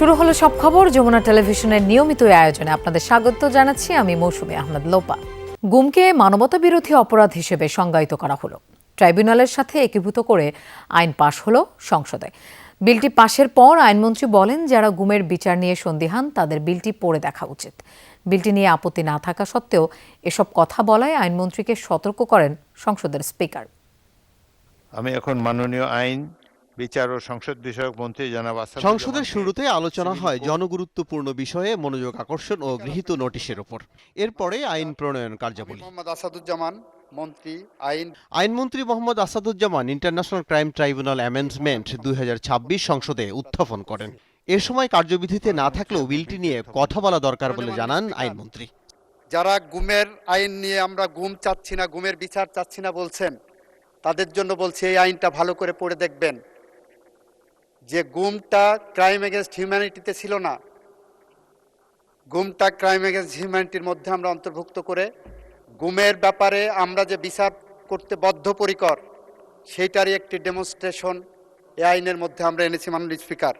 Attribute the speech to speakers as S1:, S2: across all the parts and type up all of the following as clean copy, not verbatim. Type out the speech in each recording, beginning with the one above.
S1: শুরু হলো সব খবর যমুনা টেলিভিশনের নিয়মিত আয়োজনে আপনাদের স্বাগত জানাচ্ছি আমি মৌসুমী আহমেদ লোপা। গুমকে মানবতা বিরোধী অপরাধ হিসেবে সংজ্ঞায়িত করা হলো। ট্রাইব্যুনালের সাথে একীভূত করে আইন পাশ হলো সংসদে। বিলটি পাশের পর আইনমন্ত্রী বলেন, যারা গুমের বিচার নিয়ে সন্দিহান তাদের বিলটি পড়ে দেখা উচিত। বিলটি নিয়ে আপত্তি না থাকা সত্ত্বেও এসব কথা বলায় আইনমন্ত্রীকে সতর্ক করেন সংসদের স্পিকার।
S2: আমি এখন মাননীয় আইন, বিচার ও সংসদ বিষয়ক মন্ত্রী জনাব
S3: সংসদের শুরুতে আলোচনা হয় জনগুরুত্বপূর্ণ বিষয়ে মনোযোগ আকর্ষণ ও গৃহীত নোটিশের উপর। এরপরে আইন প্রণয়ন কার্যাবলী। আইনমন্ত্রী Mohammad Asaduzzaman international crime tribunal amendment 2026 সংসদে উত্থাপন করেন। এর সময় কার্যবিধিতে না থাকলেও বিলটি নিয়ে কথা বলা দরকার বলে জানান আইনমন্ত্রী।
S4: যারা গুমের আইন নিয়ে আমরা গুম চাচ্ছি না, গুমের বিচার চাচ্ছি না বলছেন, তাদের জন্য বলছি এই আইনটা ভালো করে পড়ে দেখবেন। যে গুমটা ক্রাইম এগেনস্ট হিউম্যানিটিতে ছিল না, গুমটা ক্রাইম এগেনস্ট হিউম্যানিটির মধ্যে আমরা অন্তর্ভুক্ত করে গুমের ব্যাপারে আমরা যে বিচার করতে বদ্ধপরিকর সেইটারই একটি ডেমনস্ট্রেশন এই আইনের মধ্যে আমরা এনেছি মাননীয় স্পিকার।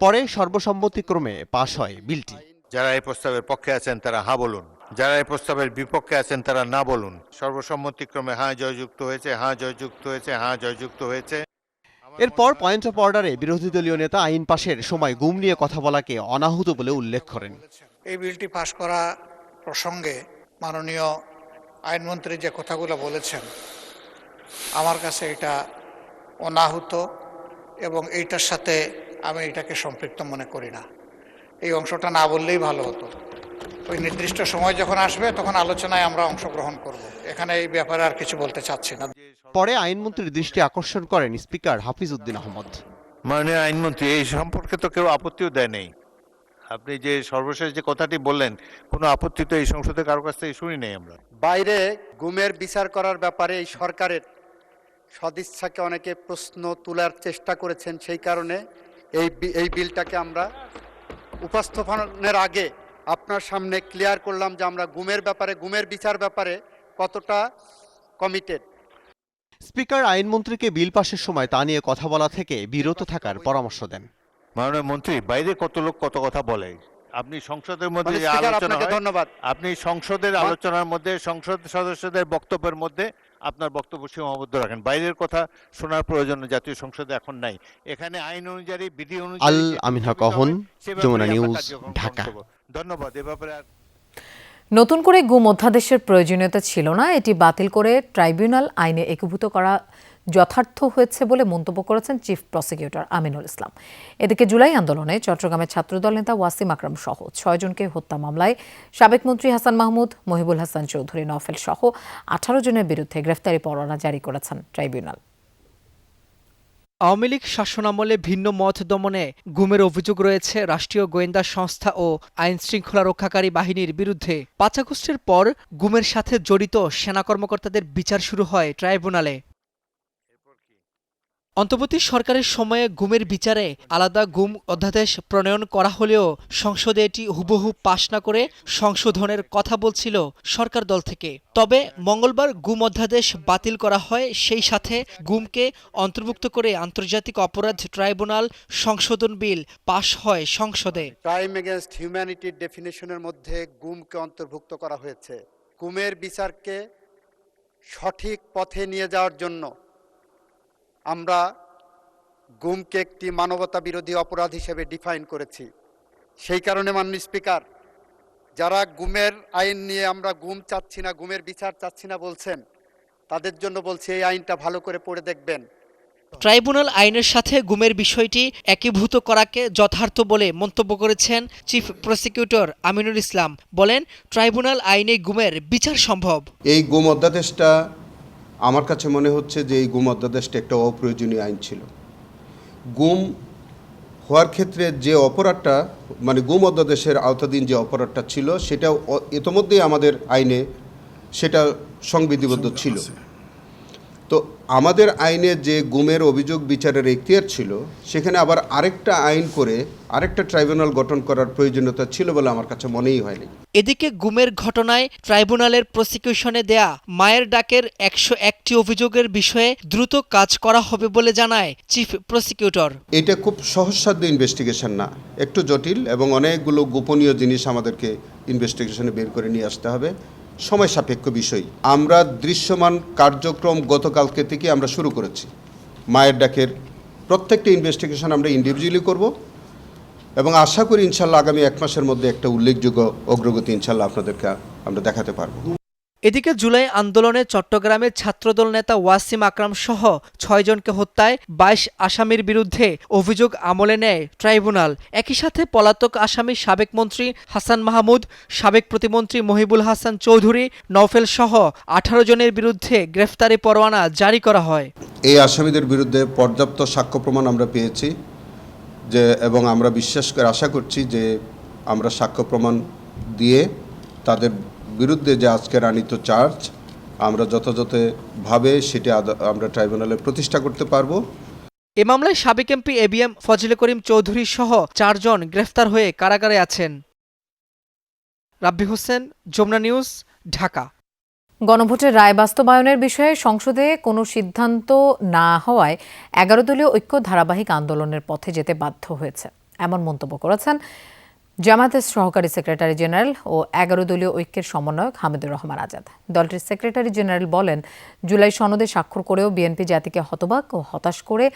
S3: পরে সর্বসম্মতিক্রমে পাশ হয় বিলটি।
S2: যারা এই প্রস্তাবের পক্ষে আছেন তারা হ্যাঁ বলুন, যারা এই প্রস্তাবের বিপক্ষে আছেন তারা না বলুন। সর্বসম্মতিক্রমে হ্যাঁ জয়যুক্ত হয়েছে, হ্যাঁ জয়যুক্ত হয়েছে, হ্যাঁ জয়যুক্ত হয়েছে।
S3: এরপর পয়েন্ট অফ অর্ডারে বিরোধী দলীয় নেতা আইন পাশের সময় গুম নিয়ে কথা বলাকে অনাহুত বলে উল্লেখ করেন।
S5: এই বিলটি পাশ করা প্রসঙ্গে মাননীয় আইনমন্ত্রী যে কথাগুলো বলেছেন, আমার কাছে এটা অনাহুত এবং এইটার সাথে আমি এটাকে সম্পৃক্ত মনে করি না। এই অংশটা না বললেই ভালো হতো। ওই নির্দিষ্ট সময় যখন আসবে তখন আলোচনায় আমরা অংশগ্রহণ করব। এখানে এই ব্যাপারে আর কিছু বলতে চাচ্ছি না।
S3: পরে আইনমন্ত্রীর দৃষ্টি আকর্ষণ করেন স্পিকার হাফিজ উদ্দিন আহমদ।
S2: মাননীয় আইনমন্ত্রী, এই সম্পর্কে তো কেউ আপত্তিও দেয় নেই। আপনি যে সর্বশেষ যে কথাটি বললেন, কোনো আপত্তি তো এই সংসদে কারোর কাছ থেকে শুনি নেই আমরা।
S4: বাইরে গুমের বিচার করার ব্যাপারে এই সরকারের সদিচ্ছাকে অনেকে প্রশ্ন তোলার চেষ্টা করেছেন। সেই কারণে এই বিলটাকে আমরা উপস্থাপনের আগে আপনার সামনে ক্লিয়ার করলাম যে আমরা গুমের ব্যাপারে, গুমের বিচার ব্যাপারে কতটা কমিটেড।
S3: স্পিকার আইনমন্ত্রীকে বিল পাশের সময় তা নিয়ে কথা বলা থেকে বিরত থাকার পরামর্শ দেন।
S2: মাননীয় মন্ত্রী, বাইরে কত লোক কত কথা বলে, আপনি সংসদের মধ্যে যে আলোচনা হয়,
S4: ধন্যবাদ,
S2: আপনি সংসদের আলোচনার মধ্যে সংসদ সদস্যদের বক্তব্যের মধ্যে আপনার বক্তব্য সীমাবদ্ধ রাখেন। বাইরের কথা শোনার প্রয়োজন জাতীয় সংসদে এখন নাই। এখানে আইন অনুযায়ী, বিধি অনুযায়ী
S3: আল আমিন হক অহন, যমুনা নিউজ, ঢাকা।
S2: ধন্যবাদ। এ ব্যাপারে
S1: নতুন করে গুম অধ্যাদেশের প্রয়োজনীয়তা ছিল না, এটি বাতিল করে ট্রাইব্যুনাল আইনে একীভূত করা যথার্থ হয়েছে বলে মন্তব্য করেছেন চিফ প্রসিকিউটর আমিনুল ইসলাম। এদিকে জুলাই আন্দোলনে চট্টগ্রামের ছাত্রদল নেতা ওয়াসিম আকরাম সহ 6 জনকে হত্যা মামলায় সাবেক মন্ত্রী হাসান মাহমুদ, মহিবুল হাসান চৌধুরী, নফেল সহ 18 জনের বিরুদ্ধে গ্রেফতারি পরোয়ানা জারি করেছেন ট্রাইব্যুনাল।
S6: আওয়ামী লীগ শাসনামলে ভিন্ন মত দমনে গুমের অভিযোগ রয়েছে রাষ্ট্রীয় গোয়েন্দা সংস্থা ও আইন শৃঙ্খলা রক্ষাকারী বাহিনীর বিরুদ্ধে। 5 আগস্টের পর গুমের সাথে জড়িত সেনা কর্মকর্তাদের বিচার শুরু হয় ট্রাইব্যুনালে। অন্তর্বর্তী সরকারের সময়ে গুমের বিচারে আলাদা গুম অধ্যাদেশ প্রণয়ন করা হলেও সংসদে এটি হুবহু পাশ না করে সংশোধনের কথা বলছিল সরকার দল থেকে। তবে মঙ্গলবার গুম অধ্যাদেশ বাতিল করা হয়, সেই সাথে গুমকে অন্তর্ভুক্ত করে আন্তর্জাতিক অপরাধ ট্রাইব্যুনাল সংশোধন বিল পাশ হয় সংসদে।
S4: ক্রাইম এগেনস্ট হিউম্যানিটির ডেফিনেশনের মধ্যে গুমকে অন্তর্ভুক্ত করা হয়েছে। গুমের বিচারকে সঠিক পথে নিয়ে যাওয়ার জন্য আমরা গুমকে একটি মানবতা বিরোধী অপরাধ হিসেবে ডিফাইন করেছি। সেই কারণে মাননীয় স্পিকার, যারা গুমের আইন নিয়ে আমরা গুম চাচ্ছি না, গুমের বিচার চাচ্ছি না বলছেন, তাদের জন্য বলছি এই আইনটা ভালো করে পড়ে দেখবেন।
S6: ট্রাইব্যুনাল আইনের সাথে গুমের বিষয়টি একীভূত করাকে যথার্থ বলে মন্তব্য করেছেন চিফ প্রসিকিউটর আমিনুল ইসলাম। বলেন, ট্রাইব্যুনাল আইনে গুমের বিচার সম্ভব।
S7: এই গুম অধ্যাদেশটা আমার কাছে মনে হচ্ছে যে এই গুম অধ্যাদেশটা একটা অপ্রয়োজনীয় আইন ছিল। গুম হওয়ার ক্ষেত্রে যে অপরাধটা, মানে গুম অধ্যাদেশের আওতাধীন যে অপরাধটা ছিল, সেটা ইতোমধ্যেই আমাদের আইনে সেটা সংবিধিবদ্ধ ছিল। তো আমাদের আইনে যে গুমের অভিযোগ বিচারের এখতিয়ার ছিল, সেখানে আবার আরেকটা আইন করে আরেকটা ট্রাইব্যুনাল গঠন করার প্রয়োজনীয়তা ছিল বলে আমার কাছে মনেই হয়নি।
S6: এদিকে গুমের ঘটনায় ট্রাইব্যুনালের প্রসিকিউশনে দেয়া মায়ের ডাকের 101টি অভিযোগের বিষয়ে দ্রুত কাজ করা হবে বলে জানায় চিফ প্রসিকিউটর।
S7: এটা খুব সহজসাধ্য ইনভেস্টিগেশন না, একটু জটিল এবং অনেকগুলো গোপনীয় জিনিস আমাদেরকে ইনভেস্টিগেশনে বের করে নিয়ে আসতে হবে, সময় সাপেক্ষ বিষয়। আমরা দৃশ্যমান কার্যক্রম গতকালকে থেকে আমরা শুরু করেছি। মায়ের ডাকের প্রত্যেকটা ইনভেস্টিগেশন আমরা ইন্ডিভিজুয়ালি করব এবং আশা করি ইনশাল্লাহ আগামী 1 মাসের মধ্যে একটা উল্লেখযোগ্য অগ্রগতি ইনশাল্লাহ আপনাদেরকে আমরা দেখাতে পারবো।
S6: এদিকে জুলাই আন্দোলনে চট্টগ্রামের ছাত্রদল নেতা ওয়াসিম আকরাম সহ 6 জনকে হত্যায় 22 আসামির বিরুদ্ধে অভিযোগ আমলে নেয় ট্রাইব্যুনাল। একই সাথে পলাতক আসামি সাবেক মন্ত্রী হাসান মাহমুদ, সাবেক প্রতিমন্ত্রী মহিবুল হাসান চৌধুরী, নওফেল সহ 18 জনের বিরুদ্ধে গ্রেফতারি পরোয়ানা জারি করা হয়।
S7: এই আসামিদের বিরুদ্ধে পর্যাপ্ত সাক্ষ্য প্রমাণ আমরা পেয়েছি এবং আমরা বিশ্বাস করে আশা করছি যে আমরা সাক্ষ্য প্রমাণ দিয়ে তাদের বিরুদ্ধে যে আজকের আনিত চার্জ আমরা যথাযথভাবে সেটি আমরা ট্রাইব্যুনালে প্রতিষ্ঠা করতে পারবো।
S6: এ মামলায় সাবেক এমপি এবিএম ফজলে করিম চৌধুরী সহ 4 জন গ্রেফতার হয়ে কারাগারে আছেন। রাব্বি হোসেন, যমুনা নিউজ, ঢাকা।
S1: গণভোটের রায় বাস্তবায়নের বিষয়ে সংসদে কোনো সিদ্ধান্ত না হওয়ায় 11 দলীয় ঐক্য ধারাবাহিক আন্দোলনের পথে যেতে বাধ্য হয়েছে, এমন মন্তব্য করেছেন জামায়াতের সহকারী সেক্রেটারি জেনারেল ও 11 দলীয় ঐক্যের সমন্বয়ক হামিদুর রহমান আজাদ। দলটির সেক্রেটারি জেনারেল বলেন, জুলাই সনদে স্বাক্ষর করেও বিএনপি জাতিকে হতবাক ও হতাশ করে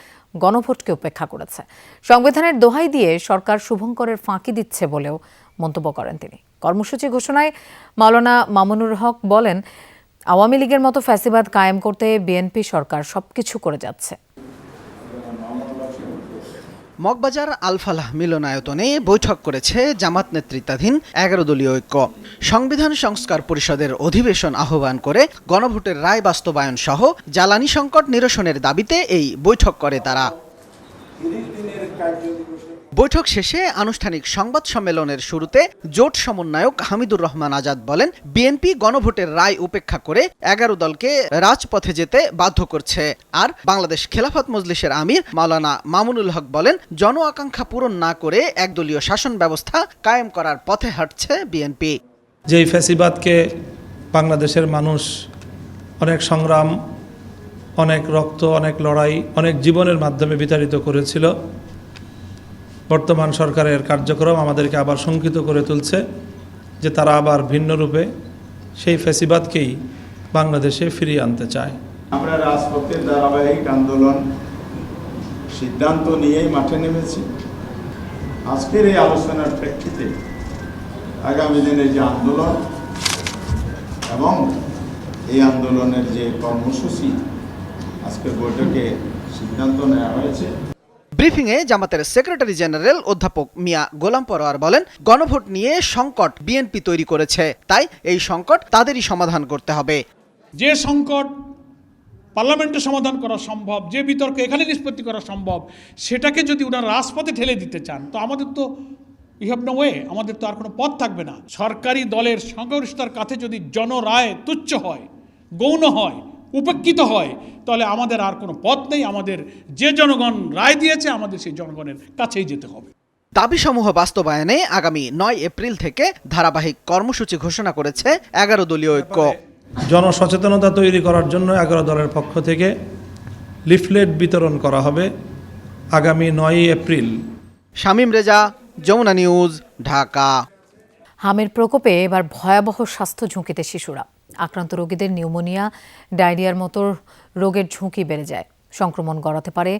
S1: গণভোটকে উপেক্ষা করেছে। সংবিধানের দোহাই দিয়ে সরকার শুভঙ্করের ফাঁকি দিচ্ছে বলেও মন্তব্য করেন তিনি। কর্মসূচি ঘোষণায় মাওলানা মামুনুর হক বলেন, আওয়ামী লীগের মতো ফ্যাসিবাদ কায়েম করতে বিএনপি সরকার সবকিছু করে যাচ্ছে।
S8: মগবাজার আলফালাহ মিলনায়তনে বৈঠক করেছে জামাত নেতৃত্বাধীন 11 দলীয় ঐক্য। সংবিধান সংস্কার পরিষদের অধিবেশন আহ্বান করে গণভোটের রায় বাস্তবায়ন সহ জ্বালানি সংকট নিরসনের দাবিতে এই বৈঠক করে তারা। বৈঠক শেষে আনুষ্ঠানিক সংবাদ সম্মেলনের শুরুতে জোট সমন্বয়ক হামিদুর রহমান আজাদ বলেন, বিএনপি গণভোটের রায় উপেক্ষা করে 11 দলকে রাজপথে যেতে বাধ্য করছে। আর বাংলাদেশ খেলাফত মজলিসের আমির মাওলানা মামুনুল হক বলেন, জন আকাঙ্ক্ষা পূরণ না করে একদলীয় শাসন ব্যবস্থা কায়েম করার পথে হাঁটছে বিএনপি।
S9: যেই ফ্যাসিবাদকে বাংলাদেশের মানুষ অনেক সংগ্রাম, অনেক রক্ত, অনেক লড়াই, অনেক জীবনের মাধ্যমে বিতাড়িত করেছিল, বর্তমান সরকারের কার্যক্রম আমাদেরকে আবার শঙ্কিত করে তুলছে যে তারা আবার ভিন্ন রূপে সেই ফ্যাসিবাদকেই বাংলাদেশে ফিরিয়ে আনতে চায়।
S10: আমরা রাজপথের ধারাবাহিক আন্দোলন সিদ্ধান্ত নিয়েই মাঠে নেমেছি। আজকের এই আলোচনার প্রেক্ষিতে আগামী দিনের যে আন্দোলন এবং এই আন্দোলনের যে কর্মসূচি আজকের বৈঠকে সিদ্ধান্ত নেওয়া হয়েছে।
S8: ব্রিফিংয়ে জামাতের সেক্রেটারি জেনারেল অধ্যাপক মিয়া গোলাম পরোয়ার বলেন, গণভোট নিয়ে সংকট বিএনপি তৈরি করেছে, তাই এই সংকট তাদেরই সমাধান করতে হবে।
S11: যে সংকট পার্লামেন্টে সমাধান করা সম্ভব, যে বিতর্ক এখানে নিষ্পত্তি করা সম্ভব, সেটাকে যদি ওনারা রাজপথে ঠেলে দিতে চান তো আমাদের তো ইউ হ্যাভ নো ওয়ে, আমাদের তো আর কোনো পথ থাকবে না। সরকারি দলের সংখ্যাগরিষ্ঠতার কাছে যদি জনরায় তুচ্ছ হয়, গৌণ হয়, উপেক্ষিত হয়, তাহলে আমাদের আর কোনো পথ নেই। আমাদের যে জনগণ রায় দিয়েছে আমাদের সেই জনগণের কাছেই যেতে হবে।
S8: দাবিসমূহ বাস্তবায়নে আগামী 9 এপ্রিল থেকে ধারাবাহিক কর্মসূচি ঘোষণা করেছে 11 দলীয় ঐক্য।
S9: জনসচেতনতা তৈরি করার জন্য 11 দলের পক্ষ থেকে লিফলেট বিতরণ করা হবে আগামী 9 এপ্রিল।
S8: শামীম রেজা, যমুনা নিউজ, ঢাকা।
S1: হামের প্রকোপে এবার ভয়াবহ স্বাস্থ্য ঝুঁকিতে শিশুরা। আক্রান্ত রোগীদের নিউমোনিয়া, ডায়রিয়ার মতো রোগের ঝুঁকি বেড়ে যায়। সংক্রমণ গড়াতে পারে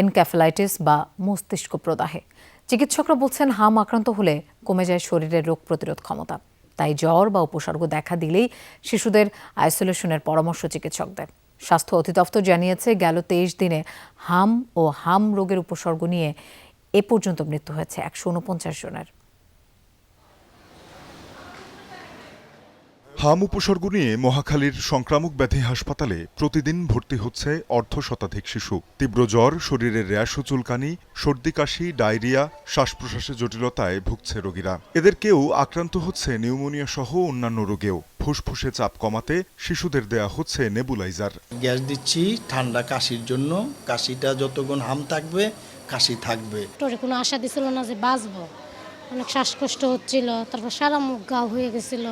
S1: এনক্যাফেলাইটিস বা মস্তিষ্ক প্রদাহে। চিকিৎসকরা বলছেন, হাম আক্রান্ত হলে কমে যায় শরীরের রোগ প্রতিরোধ ক্ষমতা। তাই জ্বর বা উপসর্গ দেখা দিলেই শিশুদের আইসোলেশনের পরামর্শ চিকিৎসকদের। স্বাস্থ্য অধিদপ্তর জানিয়েছে, গেল 23 দিনে হাম ও হাম রোগের উপসর্গ নিয়ে এ পর্যন্ত মৃত্যু হয়েছে 149 জনের।
S12: হাম উপসর্গ নিয়ে মহাখালীর সংক্রামক ব্যাধি হাসপাতালে প্রতিদিন ভর্তি হচ্ছে অর্ধশতাধিক শিশু। তীব্র জ্বর, শরীরের র্যাশ ও চুলকানি, সর্দি কাশি, ডায়রিয়া, শ্বাস প্রশ্বাসের জটিলতায় ভুগছে রোগীরা। এদের কেউ আক্রান্ত হচ্ছে নিউমোনিয়া সহ অন্যান্য রোগেও। ফুসফুসে চাপ কমাতে শিশুদের দেয়া হচ্ছে নেবুলাইজার।
S13: গ্যাস দিচ্ছি ঠান্ডা কাশির জন্য, কাশিটা যতক্ষণ হাম থাকবে কাশি থাকবে।
S14: কোনো আশা দিছিল না যে বাঁচবো, অনেক শ্বাসকষ্ট হচ্ছিল, তারপর সারা মুখ ঘাও হয়ে গেছিল,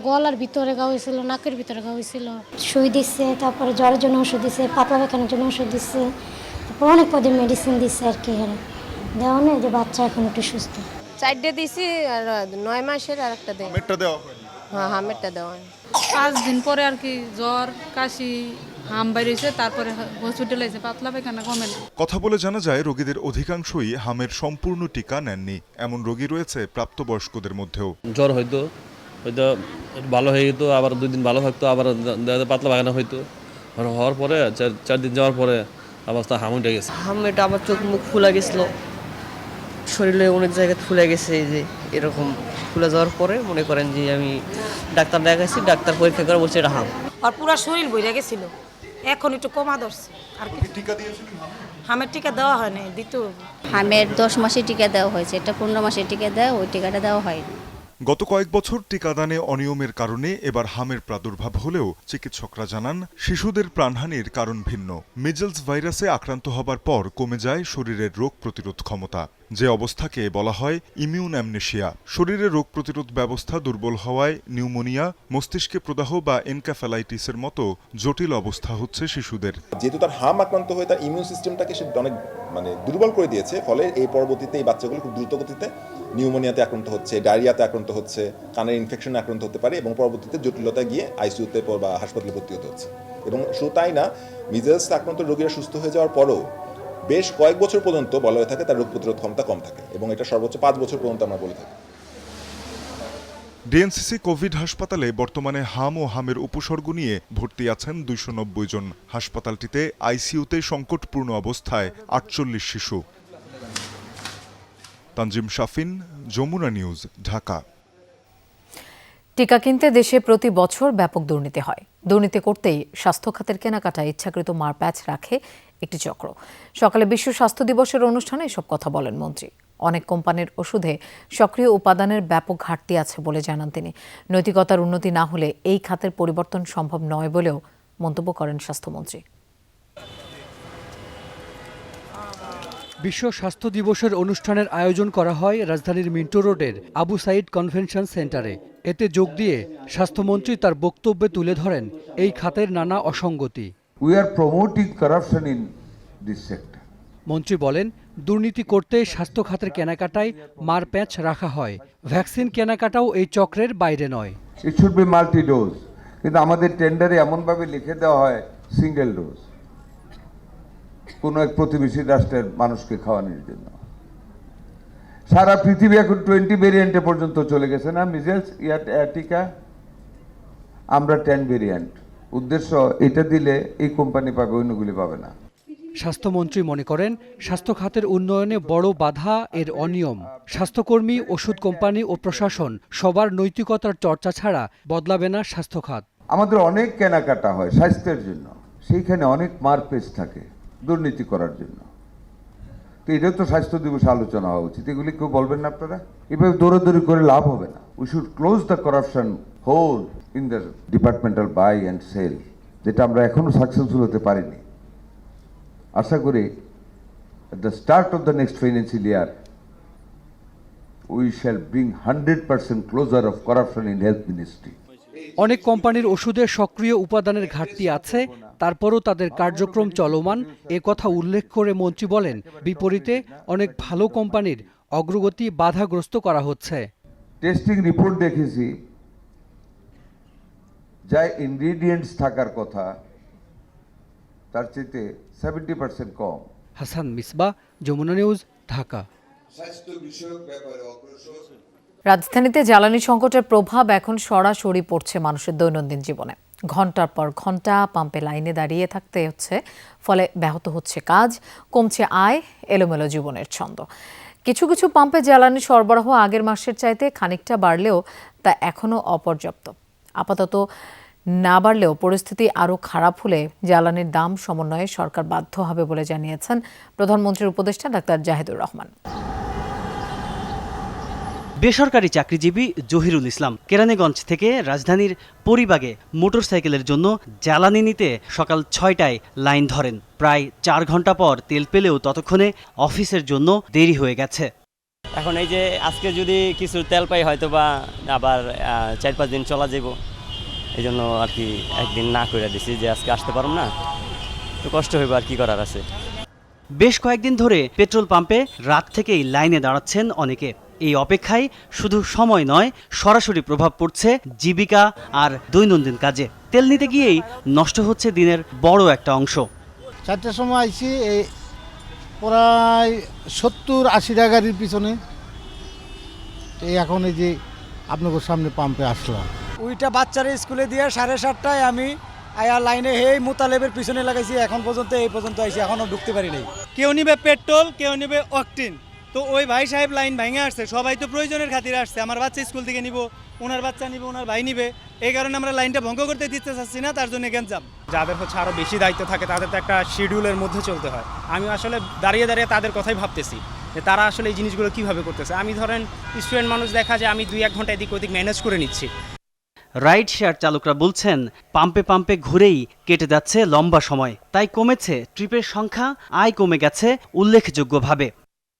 S14: গলার ভিতরে ঘাও হয়েছিল, নাকের ভিতরে ঘাও হয়েছিল।
S15: সুই দিচ্ছে, তারপরে জ্বরের জন্য ওষুধ দিচ্ছে, পাতলা পায়খানার জন্য ওষুধ দিচ্ছে, তারপর অনেক পদের মেডিসিন দিচ্ছে আর কি। দেওয়া নেই যে বাচ্চা এখন একটু সুস্থ।
S14: 4টে দিছি আর 9 মাসের আর একটা দেয়।
S10: হামেরটা দেওয়া হয়নি?
S14: হ্যাঁ, হামেরটা দেওয়া হয়।
S16: 5 দিন পরে আর কি জ্বর, কাশি, হাম বাইরেছে, তারপরে হসপিটালে এসে পাতলা পায়খানা কমে না।
S12: কথা বলে জানা যায় রোগীদের অধিকাংশই হামের সম্পূর্ণ টিকা নেননি। এমন রোগী রয়েছে প্রাপ্তবয়স্কদের মধ্যেও।
S17: জ্বর হয়তো ভালো হয়ে যেত, আবার 2 দিন ভালো থাকতো, আবার পাতলা পায়খানা হইতো। হওয়ার পরে 4 দিন যাওয়ার পরে অবস্থা হাম উঠে গেছে।
S18: হামেটা আমার চোখ মুখ ফুলে গেছিল, শরীরে অনেক জায়গায় ফুলে গেছে। এই যে এরকম ফুলে যাওয়ার পরে মনে করেন যে আমি ডাক্তার দেখাইছি, ডাক্তার পরীক্ষা করে বলছে এটা হাম।
S16: আর পুরো শরীর বইরে গেছিল, এখন একটু কমা ধরছে। আর কি
S10: টিকা দিয়েছেন?
S16: হামের টিকা দেওয়া হয় না, দিতে হবে।
S15: হামের 10 মাসের টিকা দেওয়া হয়েছে, এটা 15 মাসের টিকা দেয়, ওই টিকাটা দেওয়া হয়নি।
S12: গত কয়েক বছর টিকাদানে অনিয়মের কারণে এবার হামের প্রাদুর্ভাব হলেও চিকিৎসকরা জানান শিশুদের প্রাণহানির কারণ ভিন্ন। মিজলস ভাইরাসে আক্রান্ত হবার পর কমে যায় শরীরের রোগ প্রতিরোধ ক্ষমতা, যে অবস্থাকে বলা হয় ইমিউন অ্যামনেশিয়া। শরীরের রোগ প্রতিরোধ ব্যবস্থা দুর্বল হওয়ায় নিউমোনিয়া, মস্তিষ্কে প্রদাহ বা এনকেফ্যালাইটিসের মতো জটিল অবস্থা হচ্ছে শিশুদের।
S19: যেহেতু তার হাম আক্রান্ত হয়ে তার ইমিউন সিস্টেমটাকে সে অনেক দুর্বল করে দিয়েছে, ফলে এই পরবর্তীতে এই বাচ্চাগুলো খুব দ্রুত গতিতে নিউমোনিয়াতে আক্রান্ত হচ্ছে, ডায়রিয়াতে আক্রান্ত হচ্ছে, কানের ইনফেকশনে আক্রান্ত হতে পারে এবং পরবর্তীতে জটিলতা গিয়ে আইসিইউতে বা হাসপাতালে ভর্তি হতে হচ্ছে। এবং শুধু তাই না, মিজলস আক্রান্ত রোগীরা সুস্থ হয়ে যাওয়ার পরও বেশ কয়েক বছর পর্যন্ত বলা হয়ে থাকে তার রোগ প্রতিরোধ ক্ষমতা কম থাকে, এবং এটা সর্বোচ্চ 5 বছর পর্যন্ত আমরা বলে থাকি।
S12: ডিএনসিসি কোভিড হাসপাতালে বর্তমানে হাম ও হামের উপসর্গ নিয়ে ভর্তি আছেন 290 জন। হাসপাতালটিতে আইসিইউতে সংকটপূর্ণ অবস্থায় 48 শিশু। তানজিম শাফিন, যমুনা নিউজ, ঢাকা।
S1: টিকা কিনতে দেশে প্রতি বছর ব্যাপক দুর্নীতি হয়। দুর্নীতি করতেই স্বাস্থ্য খাতের কেনাকাটায় ইচ্ছাকৃত মারপ্যাচ রাখে একটি চক্র। সকালে বিশ্ব স্বাস্থ্য দিবসের অনুষ্ঠানে এসব কথা বলেন মন্ত্রী। অনেক কোম্পানির ওষুধে সক্রিয় উপাদানের ব্যাপক ঘাটতি আছে বলে জানান তিনি। নৈতিকতার উন্নতি না হলে এই খাতের পরিবর্তন সম্ভব নয় বলেও মন্তব্য করেন স্বাস্থ্যমন্ত্রী।
S20: বিশ্ব স্বাস্থ্য দিবসের অনুষ্ঠানের আয়োজন করা হয় রাজধানীর মিন্টো রোডের আবু সাইদ কনভেনশন সেন্টারে। এতে যোগ দিয়ে স্বাস্থ্যমন্ত্রী তার বক্তব্যে তুলে ধরেন এই খাতের নানা অসঙ্গতি।
S21: We are promoting corruption in this sector.
S20: মন্ত্রী বলেন, দুর্নীতি করতে স্বাস্থ্য খাতের কেনাকাটায় মারপ্যাচ রাখা হয়। ভ্যাকসিন কেনাকাটাও এই চক্রের বাইরে নয়।
S21: It should be multi-dose. কিন্তু আমাদের টেন্ডারে এমনভাবে লিখে দেওয়া হয় সিঙ্গেল ডোজ, কোনো এক প্রতিবেশী রাষ্ট্রের মানুষকে খাওয়ানোর জন্য। সারা পৃথিবী এখন 20 ভেরিয়েন্টে পর্যন্ত চলে গেছে না মিজেলস টিকা, আমরা 10 ভেরিয়েন্ট। উদ্দেশ্য এটা দিলে এই কোম্পানি পাবে, অন্যগুলি পাবে না।
S20: স্বাস্থ্যমন্ত্রী মনে করেন স্বাস্থ্য খাতের উন্নয়নে বড় বাধা এর অনিয়ম। স্বাস্থ্যকর্মী, ওষুধ কোম্পানি ও প্রশাসন সবার নৈতিকতার চর্চা ছাড়া বদলাবে না স্বাস্থ্য খাত।
S21: আমাদের অনেক কেনাকাটা হয় স্বাস্থ্যের জন্য, সেইখানে অনেক মারপ্যাচ থাকে দুর্নীতি করার জন্য। তো এটাও তো স্বাস্থ্য দিবসে আলোচনা হওয়া উচিত। এগুলি কেউ বলবেন না আপনারা? এভাবে দৌড়াদৌড়ি করে লাভ হবে না। We should close the corruption hole in the departmental buy and sell, যেটা আমরা এখনো সাকসেসফুল হতে পারিনি। আশা করি at the start of the next financial year we shall bring 100% closure of corruption in health ministry.
S20: অনেক কোম্পানির ওষুধে সক্রিয় উপাদানের ঘাটতি আছে, তারপরও তাদের কার্যক্রম চলমান, এ কথা উল্লেখ করে মন্ত্রী বলেন, বিপরীতে অনেক ভালো কোম্পানির অগ্রগতি বাধাগ্রস্ত করা হচ্ছে।
S21: টেস্টিং রিপোর্ট দেখেছি, যা ইনগ্রেডিয়েন্টস থাকার কথা তার চেয়ে 70% কম।
S20: হাসান মিসবা, যমুনা নিউজ, ঢাকা।
S1: রাজধানীতে জ্বালানি সংকটের প্রভাব এখন সরাসরি পড়ছে মানুষের দৈনন্দিন জীবনে। ঘন্টার পর ঘন্টা পাম্পে লাইনে দাঁড়িয়ে থাকতে হচ্ছে, ফলে ব্যাহত হচ্ছে কাজ, কমছে আয়, এলোমেলো জীবনের ছন্দ। কিছু কিছু পাম্পে জ্বালানি সরবরাহ আগের মাসের চাইতে খানিকটা বাড়লেও তা এখনও অপর্যাপ্ত। আপাতত না বাড়লেও পরিস্থিতি আরও খারাপ হলে জ্বালানির দাম সমন্বয়ে সরকার বাধ্য হবে বলে জানিয়েছেন প্রধানমন্ত্রীর উপদেষ্টা ডাক্তার জাহিদুর রহমান।
S5: বেসরকারি চাকরিজীবী জহিরুল ইসলাম কেরানীগঞ্জ থেকে রাজধানীর পরিবাগে মোটরসাইকেলের জন্য জ্বালানি নিতে সকাল 6টায় লাইন ধরেন। প্রায় 4 ঘন্টা পর তেল পেলেও ততক্ষণে অফিসের জন্য দেরি হয়ে গেছে।
S22: এখন এই যে আজকে যদি কিছু তেল পাই হয়তো বা আবার 4-5 দিন চলা যাব, এই জন্য আর কি একদিন না করে দিছি যে আজকে আসতে পারব না, তো কষ্ট হইব, আর কি করার আছে।
S5: বেশ কয়েকদিন ধরে পেট্রোল পাম্পে রাত থেকেই লাইনে দাঁড়াচ্ছেন অনেকে। এই অপেক্ষায় শুধু সময় নয়, সরাসরি প্রভাব পড়ছে জীবিকা আর দৈনন্দিন কাজে। তেল নিতে গিয়েই নষ্ট হচ্ছে দিনের বড় একটা অংশ।
S23: 4টার সময় আইছি, এই প্রায় 70-80 টাকার পিছনে, এই এখন এই যে আপনাদের সামনে পাম্পে আসলাম।
S24: ওইটা বাচ্চারা স্কুলে দিয়ে 7:30টায় আমি আয়া লাইনে হেই মোতালেবের পিছনে লাগাইছি, এখন পর্যন্ত এই পর্যন্ত আইছি, এখনো ঢুকতে পারি নাই।
S25: কেউ নিবে পেট্রোল, কেউ নিবে অকটিন, তো ওই ভাই সাহেব লাইন ভেঙে আসছে, সবাই তো প্রয়োজনের খাতিরে আসছে। আমার বাচ্চা স্কুল থেকে নিব, ওনার বাচ্চা নিবে, ওনার ভাই নিবে, এই কারণে আমরা লাইনটা ভঙ্গ করতে দিতে চাচ্ছি না, তার জন্য গ্যাঞ্জাম।
S26: যাদের হচ্ছে আরও বেশি দায়িত্ব থাকে তাদের তো একটা শিডিউলের মধ্যে চলতে হয়। আমি আসলে দাঁড়িয়ে দাঁড়িয়ে তাদের কথাই ভাবতেছি যে তারা আসলে এই জিনিসগুলো কীভাবে করতেছে। আমি ধরেন স্টুডেন্ট মানুষ, দেখা যায় আমি 2-1 ঘন্টা এদিক ওদিক ম্যানেজ করে নিচ্ছি।
S5: রাইড শেয়ার চালকরা বলছেন পাম্পে পাম্পে ঘুরেই কেটে যাচ্ছে লম্বা সময়, তাই কমেছে ট্রিপের সংখ্যা, আয় কমে গেছে উল্লেখযোগ্যভাবে।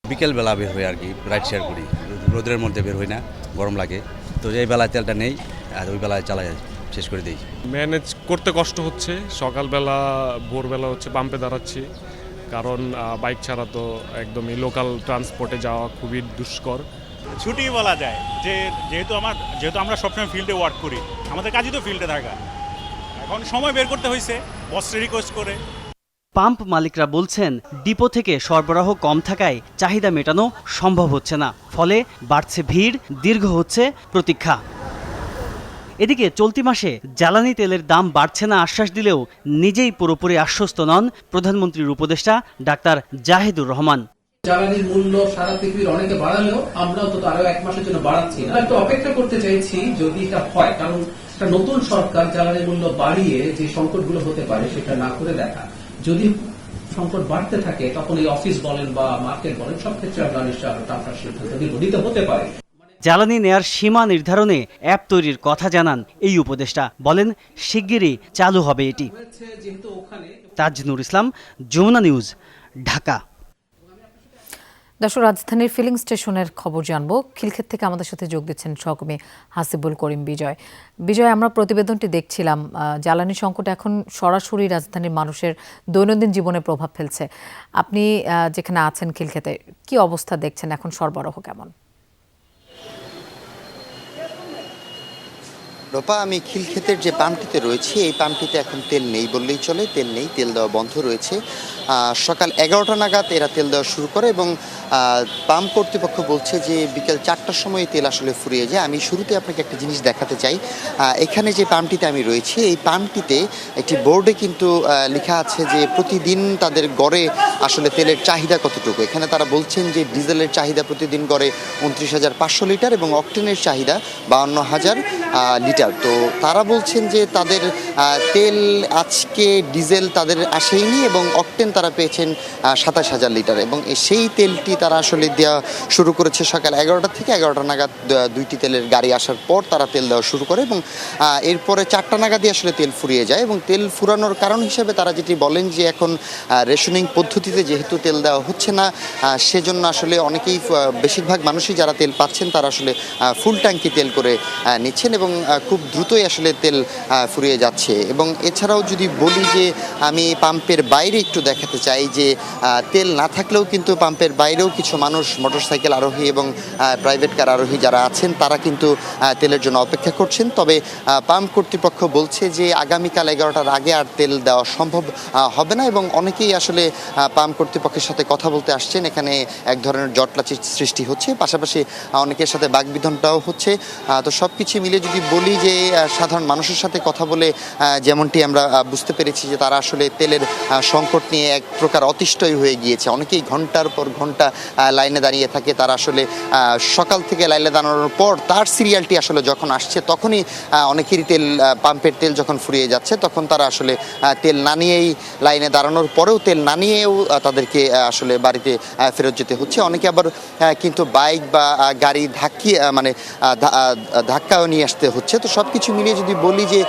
S27: বিকেলবেলা বের হই আর কি, রাইড শেয়ার করি, রোদের মধ্যে বের হই না, গরম লাগে, তো এই বেলায় তেলটা নেই আর ওই বেলায় চালাই শেষ করে দিই।
S28: ম্যানেজ করতে কষ্ট হচ্ছে, সকালবেলা ভোরবেলা হচ্ছে পাম্পে দাঁড়াচ্ছি, কারণ বাইক ছাড়া তো একদমই লোকাল ট্রান্সপোর্টে যাওয়া খুবই দুষ্কর।
S29: ছুটি বলা যায় যে যেহেতু আমরা সবসময় ফিল্ডে ওয়ার্ক করি, আমাদের কাজই তো ফিল্ডে থাকা, এখন সময় বের করতে হয়েছে বসে রিকোয়েস্ট করে।
S5: পাম্প মালিকরা বলছেন ডিপো থেকে সরবরাহ কম থাকায় চাহিদা মেটানো সম্ভব হচ্ছে না, ফলে বাড়ছে ভিড়, দীর্ঘ হচ্ছে প্রতীক্ষা। এদিকে চলতি মাসে জ্বালানি তেলের দাম বাড়ছে না আশ্বাস দিলেও নিজেই পুরোপুরি আশ্বস্ত নন প্রধানমন্ত্রীর উপদেষ্টা ডাক্তার জাহিদুর রহমান।
S30: জ্বালানির মূল্য সারা পৃথিবীর অনেকে বাড়ালেও আমরা তো আরো 1 মাসের জন্য বাড়াচ্ছি না, একটু অপেক্ষা করতে চাইছি যদি এটা হয়, কারণ একটা নতুন সরকার জ্বালানির মূল্য বাড়িয়ে যে সংকটগুলো হতে পারে সেটা না করে দেখা। যদি সংকট বাড়তে থাকে তখন এই অফিস বলেন বা মার্কেট বলেন, সব ক্ষেত্রে আমরা নিশ্চয় আরো টাফার সিদ্ধান্ত নিতে হতে পারে।
S5: জ্বালানি নেয়ার সীমা নির্ধারণে অ্যাপ তৈরির কথা জানান এই উপদেষ্টা, বলেন শিগগিরই চালু হবে এটি। তাজনুর ইসলাম, যমুনা নিউজ, ঢাকা।
S1: দর্শক, রাজধানীর ফিলিং স্টেশনের খবর জানবো। খিলক্ষেত থেকে আমাদের সাথে যোগ দিচ্ছেন সহকর্মী হাসিবুল করিম বিজয়। আমরা প্রতিবেদনটি দেখছিলাম, জ্বালানি সংকট এখন সরাসরি রাজধানীর মানুষের দৈনন্দিন জীবনে প্রভাব ফেলছে। আপনি যেখানে আছেন খিলক্ষেতে, কি অবস্থা দেখছেন এখন, সরবরাহ কেমন?
S31: রূপা, আমি খিলক্ষেতের যে পাম্পটিতে রয়েছি, এই পাম্পটিতে এখন তেল নেই বললেই চলে, তেল নেই, তেল দেওয়া বন্ধ রয়েছে। সকাল 11টা নাগাদ এরা তেল দেওয়া শুরু করে এবং পাম্প কর্তৃপক্ষ বলছে যে বিকেল 4টার সময় তেল আসলে ফুরিয়ে যায়। আমি শুরুতে আপনাকে একটা জিনিস দেখাতে চাই। এখানে যে পাম্পটিতে আমি রয়েছি, এই পাম্পটিতে একটি বোর্ডে কিন্তু লেখা আছে যে প্রতিদিন তাদের গড়ে আসলে তেলের চাহিদা কতটুকু। এখানে তারা বলছেন যে ডিজেলের চাহিদা প্রতিদিন গড়ে 29,500 লিটার এবং অকটেনের চাহিদা 52,000 লিটার। তো তারা বলছেন যে তাদের তেল আজকে ডিজেল তাদের আসেইনি এবং অকটেন তারা পেয়েছেন 27,000 লিটার এবং সেই তেলটি তারা আসলে দেওয়া শুরু করেছে সকাল 11টা থেকে। 11টা নাগাদ 2টি তেলের গাড়ি আসার পর তারা তেল দেওয়া শুরু করে এবং এরপরে 4টা নাগাদই আসলে তেল ফুরিয়ে যায়। এবং তেল ফুরানোর কারণ হিসেবে তারা যেটি বলেন যে এখন রেশনিং পদ্ধতিতে যেহেতু তেল দেওয়া হচ্ছে না, সেজন্য আসলে অনেকেই, বেশিরভাগ মানুষই যারা তেল পাচ্ছেন তারা আসলে ফুল ট্যাঙ্কি তেল করে নিচ্ছেন এবং খুব দ্রুতই আসলে তেল ফুরিয়ে যাচ্ছে। এবং এছাড়াও যদি বলি যে আমি পাম্পের বাইরে একটু দেখাতে চাই যে তেল না থাকলেও কিন্তু পাম্পের বাইরেও কিছু মানুষ, মোটরসাইকেল আরোহী এবং প্রাইভেট কার আরোহী যারা আছেন, তারা কিন্তু তেলের জন্য অপেক্ষা করছেন। তবে পাম্প কর্তৃপক্ষ বলছে যে আগামীকাল 11টার আগে আর তেল দেওয়া সম্ভব হবে না এবং অনেকেই আসলে পাম্প কর্তৃপক্ষের সাথে কথা বলতে আসছেন। এখানে এক ধরনের জটলাচির সৃষ্টি হচ্ছে, পাশাপাশি অনেকের সাথে বাকবিতণ্ডাও হচ্ছে। তো সব কিছু মিলে যদি বলি যে সাধারণ মানুষের সাথে কথা বলে যেমনটি আমরা বুঝতে পেরেছি যে তারা আসলে তেলের সংকট নিয়ে এক প্রকার অতিষ্ঠই হয়ে গিয়েছে। অনেকেই ঘন্টার পর ঘন্টা লাইনে দাঁড়িয়ে থাকে। তারা আসলে সকাল থেকে লাইনে দাঁড়ানোর পর তার সিরিয়ালটি আসলে যখন আসছে তখনই অনেকেরই পাম্পের তেল যখন ফুরিয়ে যাচ্ছে তখন তারা আসলে তেল না নিয়েই লাইনে দাঁড়ানোর পরেও তেল না নিয়েও তাদেরকে আসলে বাড়িতে ফেরত যেতে হচ্ছে। অনেকে আবার কিন্তু বাইক বা গাড়ি ধাক্কাও নিয়ে আসতে হচ্ছে। তো সব কিছু মিলিয়ে যদি বলি যে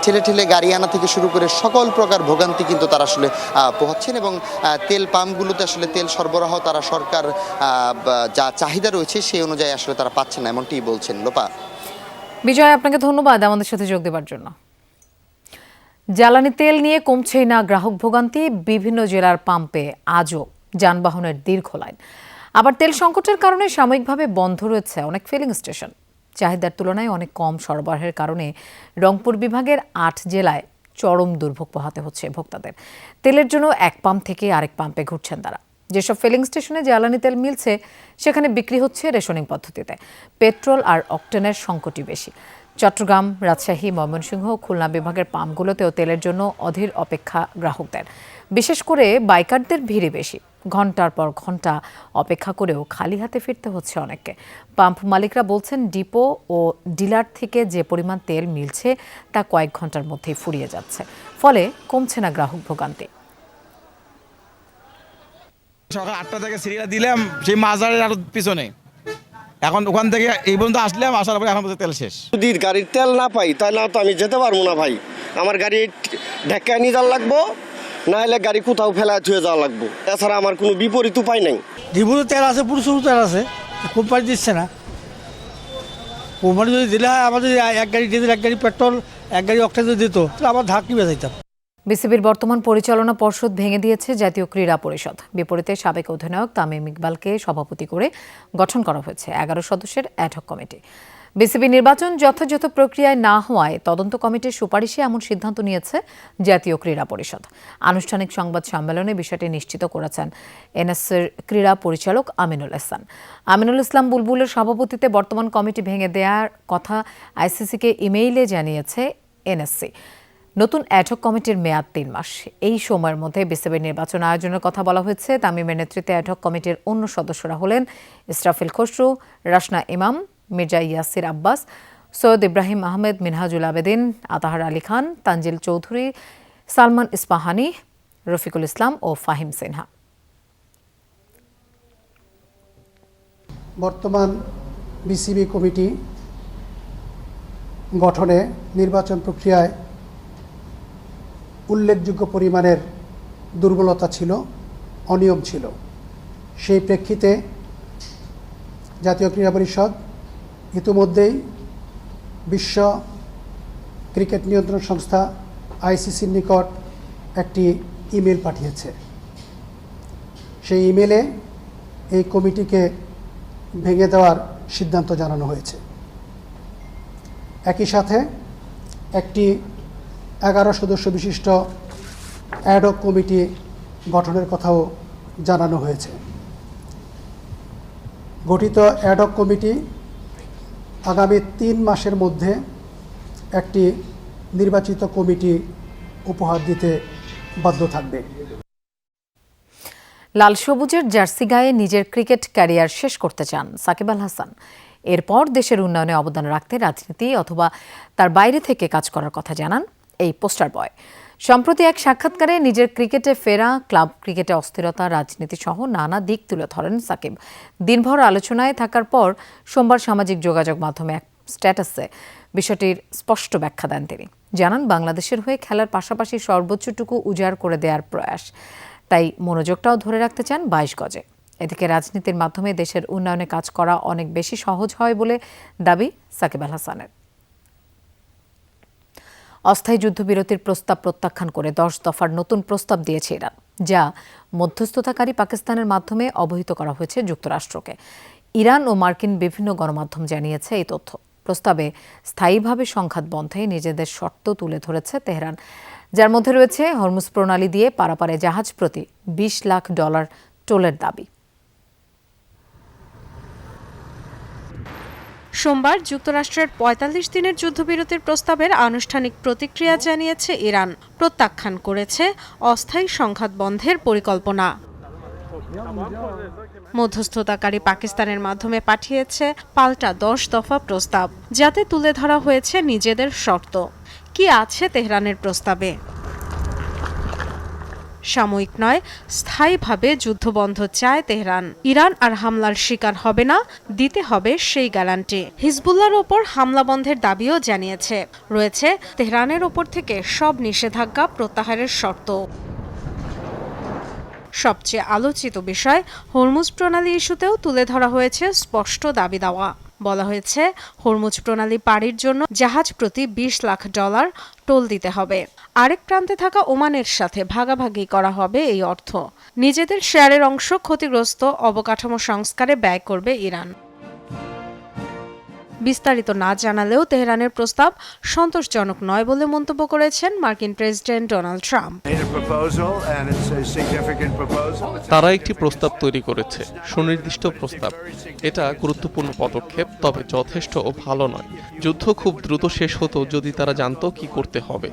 S31: ঠেলে ঠেলে গাড়ি আনা থেকে শুরু করে সকল প্রকার ভোগান্তি কিন্তু তারা আসলে পোহাচ্ছেন এবং তেল পাম্পগুলোতে আসলে তেল সরবরাহ তারা সরকার যা চাহিদা রয়েছে সেই অনুযায়ী আসলে তারা পাচ্ছেন না, এমনটি বলছেন। লোপা।
S1: বিজয়, আপনাকে ধন্যবাদ আমাদের সাথে যোগ দেওয়ার জন্য। জ্বালানি তেল নিয়ে কমছেই না গ্রাহক ভোগান্তি। বিভিন্ন জেলার পাম্পে আজও যানবাহনের দীর্ঘ লাইন। আবার তেল সংকটের কারণে সাময়িকভাবে বন্ধ রয়েছে অনেক ফিলিং স্টেশন। চাহিদার তুলনায় অনেক কম সরবরাহের কারণে রংপুর বিভাগের 8 জেলায় চরম দুর্ভোগ পোহাতে হচ্ছে ভোক্তাদের। তেলের জন্য এক পাম্প থেকে আরেক পাম্পে ঘুরছেন তারা। যেসব ফিলিং স্টেশনে জ্বালানি তেল মিলছে সেখানে বিক্রি হচ্ছে রেশনিং পদ্ধতিতে। পেট্রোল আর অকটেনের সংকটই বেশি। চট্টগ্রাম, রাজশাহী, ময়মনসিংহ, খুলনা বিভাগের পাম্পগুলোতেও তেলের জন্য অধীর অপেক্ষা গ্রাহকদের। বিশেষ করে বাইকারদের ভিড়ই বেশি। ঘন্টার পর ঘন্টা অপেক্ষা করেও খালি হাতে ফিরতে হচ্ছে অনেককে। পাম্প মালিকরা বলছেন ডিপো ও ডিলার থেকে যে পরিমাণ তেল মিলছে তা কয়েক ঘন্টার মধ্যেই ফুরিয়ে যাচ্ছে। ফলে কমছে না গ্রাহক ভোগান্তি।
S2: সকাল 8টা থেকে সিরিয়াল দিলাম সেই মাজারের আরো পিছনে, এখন ওখান থেকে এই পর্যন্ত আসলাম, আসার পরে এখন তেল শেষ।
S3: যদি গাড়ির তেল না পাই তাহলে তো আমি যেতে পারবো না ভাই। আমার গাড়ি ঢাকায় নিয়ে যাওয়া লাগবো, না হলে গাড়ি কোথাও ফেলায় ধুয়ে যাওয়া লাগবো। এছাড়া আমার কোনো বিপরীত উপায় নেই।
S23: ডিপুতে তেল আছে, প্রচুর তেল আছে, কোম্পানি দিচ্ছে না। কোম্পানি যদি দিলে হয়, আমার যদি এক গাড়ি ডিজেল, এক গাড়ি পেট্রোল, এক গাড়ি অক্টেন যদি দিত তাহলে আমার ধাক নিয়ে যাইতাম।
S1: বিসিবির বর্তমান পরিচালনা পর্ষদ ভেঙে দিয়েছে জাতীয় ক্রীড়া পরিষদ। বিপরীতে সাবেক অধিনায়ক তামিম ইকবালকে সভাপতি করে গঠন করা হয়েছে 11 সদস্যের অ্যাডহক কমিটি। বিসিবি নির্বাচন যথাযথ প্রক্রিয়ায় না হওয়ায় তদন্ত কমিটির সুপারিশে এমন সিদ্ধান্ত নিয়েছে জাতীয় ক্রীড়া পরিষদ। আনুষ্ঠানিক সংবাদ সম্মেলনে বিষয়টি নিশ্চিত করেছেন এনএসসির ক্রীড়া পরিচালক আমিনুল ইসলাম। আমিনুল ইসলাম বুলবুলের সভাপতিত্বে বর্তমান কমিটি ভেঙে দেওয়ার কথা আইসিসিকে ইমেইলে জানিয়েছে এনএসসি। নতুন অ্যাডহক কমিটির মেয়াদ 3 মাস। এই সময়ের মধ্যে বিসিবির নির্বাচন আয়োজনের কথা বলা হয়েছে। তামিমের নেতৃত্বে অ্যাডহক কমিটির অন্য সদস্যরা হলেন ইসরাফিল খসরু, রাসনা ইমাম, মির্জা ইয়াসির আব্বাস, সৈয়দ ইব্রাহিম আহমেদ, মিনহাজুল আবেদিন, আতাহার আলী খান, তানজিল চৌধুরী, সালমান ইস্পাহানি, রফিকুল ইসলাম ও ফাহিম সিনহা।
S23: বর্তমান বিসিবি কমিটি গঠনে নির্বাচন প্রক্রিয়ায় উল্লেখযোগ্য পরিমাণের দুর্বলতা ছিল, অনিয়ম ছিল। সেই প্রেক্ষিতে জাতীয় ক্রীড়া পরিষদ ইতিমধ্যেই বিশ্ব ক্রিকেট নিয়ন্ত্রণ সংস্থা আইসিসির নিকট একটি ইমেল পাঠিয়েছে। সেই ইমেলে এই কমিটিকে ভেঙে দেওয়ার সিদ্ধান্ত জানানো হয়েছে। একই সাথে একটি 11 সদস্য বিশিষ্ট অ্যাডহক কমিটি গঠনের কথাও জানানো হয়েছে। গঠিত অ্যাডহক কমিটি আগামী 3 মাসের মধ্যে একটি নির্বাচিত কমিটি উপহার দিতে বাধ্য থাকবে।
S1: লাল সবুজের জার্সি গায়ে নিজের ক্রিকেট ক্যারিয়ার শেষ করতে চান সাকিব আল হাসান। এরপর দেশের উন্নয়নে অবদান রাখতে রাজনীতি অথবা তার বাইরে থেকে কাজ করার কথা জানান এই পোস্টার বয়। সম্প্রতি এক সাক্ষাৎকারে নিজের ক্রিকেটে ফেরা, ক্লাব ক্রিকেটে অস্থিরতা, রাজনীতি সহ নানা দিক তুলে ধরেন সাকিব। দিনভর আলোচনায় থাকার পর সোমবার সামাজিক যোগাযোগ মাধ্যমে এক স্ট্যাটাসে বিষয়টির স্পষ্ট ব্যাখ্যা দেন তিনি। জানান, বাংলাদেশের হয়ে খেলার পাশাপাশি সর্বোচ্চটুকু উজাড় করে দেওয়ার প্রয়াস, তাই মনোযোগটাও ধরে রাখতে চান 22 গজে। এদিকে রাজনীতির মাধ্যমে দেশের উন্নয়নে কাজ করা অনেক বেশি সহজ হয় বলে দাবি সাকিব আল হাসানের। অস্থায়ী যুদ্ধবিরতির প্রস্তাব প্রত্যাখ্যান করে 10 দফার নতুন প্রস্তাব দিয়েছে ইরান, যা মধ্যস্থতাকারী পাকিস্তানের মাধ্যমে অবহিত করা হয়েছে যুক্তরাষ্ট্রকে। ইরান ও মার্কিন বিভিন্ন গণমাধ্যম জানিয়েছে এই তথ্য। প্রস্তাবে স্থায়ীভাবে সংঘাত বন্ধে নিজেদের শর্ত তুলে ধরেছে তেহরান, যার মধ্যে রয়েছে হরমুজ প্রণালী দিয়ে পারাপারে জাহাজ প্রতি $20 লাখ টোলের দাবি।
S4: সোমবার যুক্তরাষ্ট্রের ৪৫ দিনের যুদ্ধবিরতির প্রস্তাবের আনুষ্ঠানিক প্রতিক্রিয়া জানিয়েছে ইরান, প্রত্যাখ্যান করেছে অস্থায়ী সংঘাত বন্ধের পরিকল্পনা। মধ্যস্থতাকারী পাকিস্তানের মাধ্যমে পাঠিয়েছে পাল্টা ১০ দফা প্রস্তাব, যাতে তুলে ধরা হয়েছে নিজেদের শর্ত। কি আছে তেহরানের প্রস্তাবে? সাময়িক নয়, স্থায়ীভাবে যুদ্ধবন্ধ চায় তেহরান। ইরান আর হামলার শিকার হবে না, দিতে হবে সেই গ্যারান্টি। হিজবুল্লাহর ওপর হামলা বন্ধের দাবিও জানিয়েছে। রয়েছে তেহরানের ওপর থেকে সব নিষেধাজ্ঞা প্রত্যাহারের শর্ত। সবচেয়ে আলোচিত বিষয় হরমুজ প্রণালী ইস্যুতেও তুলে ধরা হয়েছে স্পষ্ট দাবি দাওয়া। বলা হয়েছে হরমুজ প্রণালী পাড়ির জন্য জাহাজ প্রতি $20 লাখ টোল দিতে হবে। আরেক প্রান্তে থাকা ওমানের সাথে ভাগাভাগি করা হবে এই অর্থ। নিজেদের শেয়ারের অংশ ক্ষতিগ্রস্ত অবকাঠামো সংস্কারে ব্যয় করবে ইরান। বিস্তারিত না জানালেও তেহরানের প্রস্তাব সন্তোষজনক নয় বলে মন্তব্য করেছেন মার্কিন প্রেসিডেন্ট ডোনাল্ড ট্রাম্প।
S6: তারা একটি প্রস্তাব তৈরি করেছে, সুনির্দিষ্ট প্রস্তাব। এটা গুরুত্বপূর্ণ পদক্ষেপ, তবে যথেষ্ট ও ভালো নয়। যুদ্ধ খুব দ্রুত শেষ হতো যদি তারা জানতো কি করতে হবে।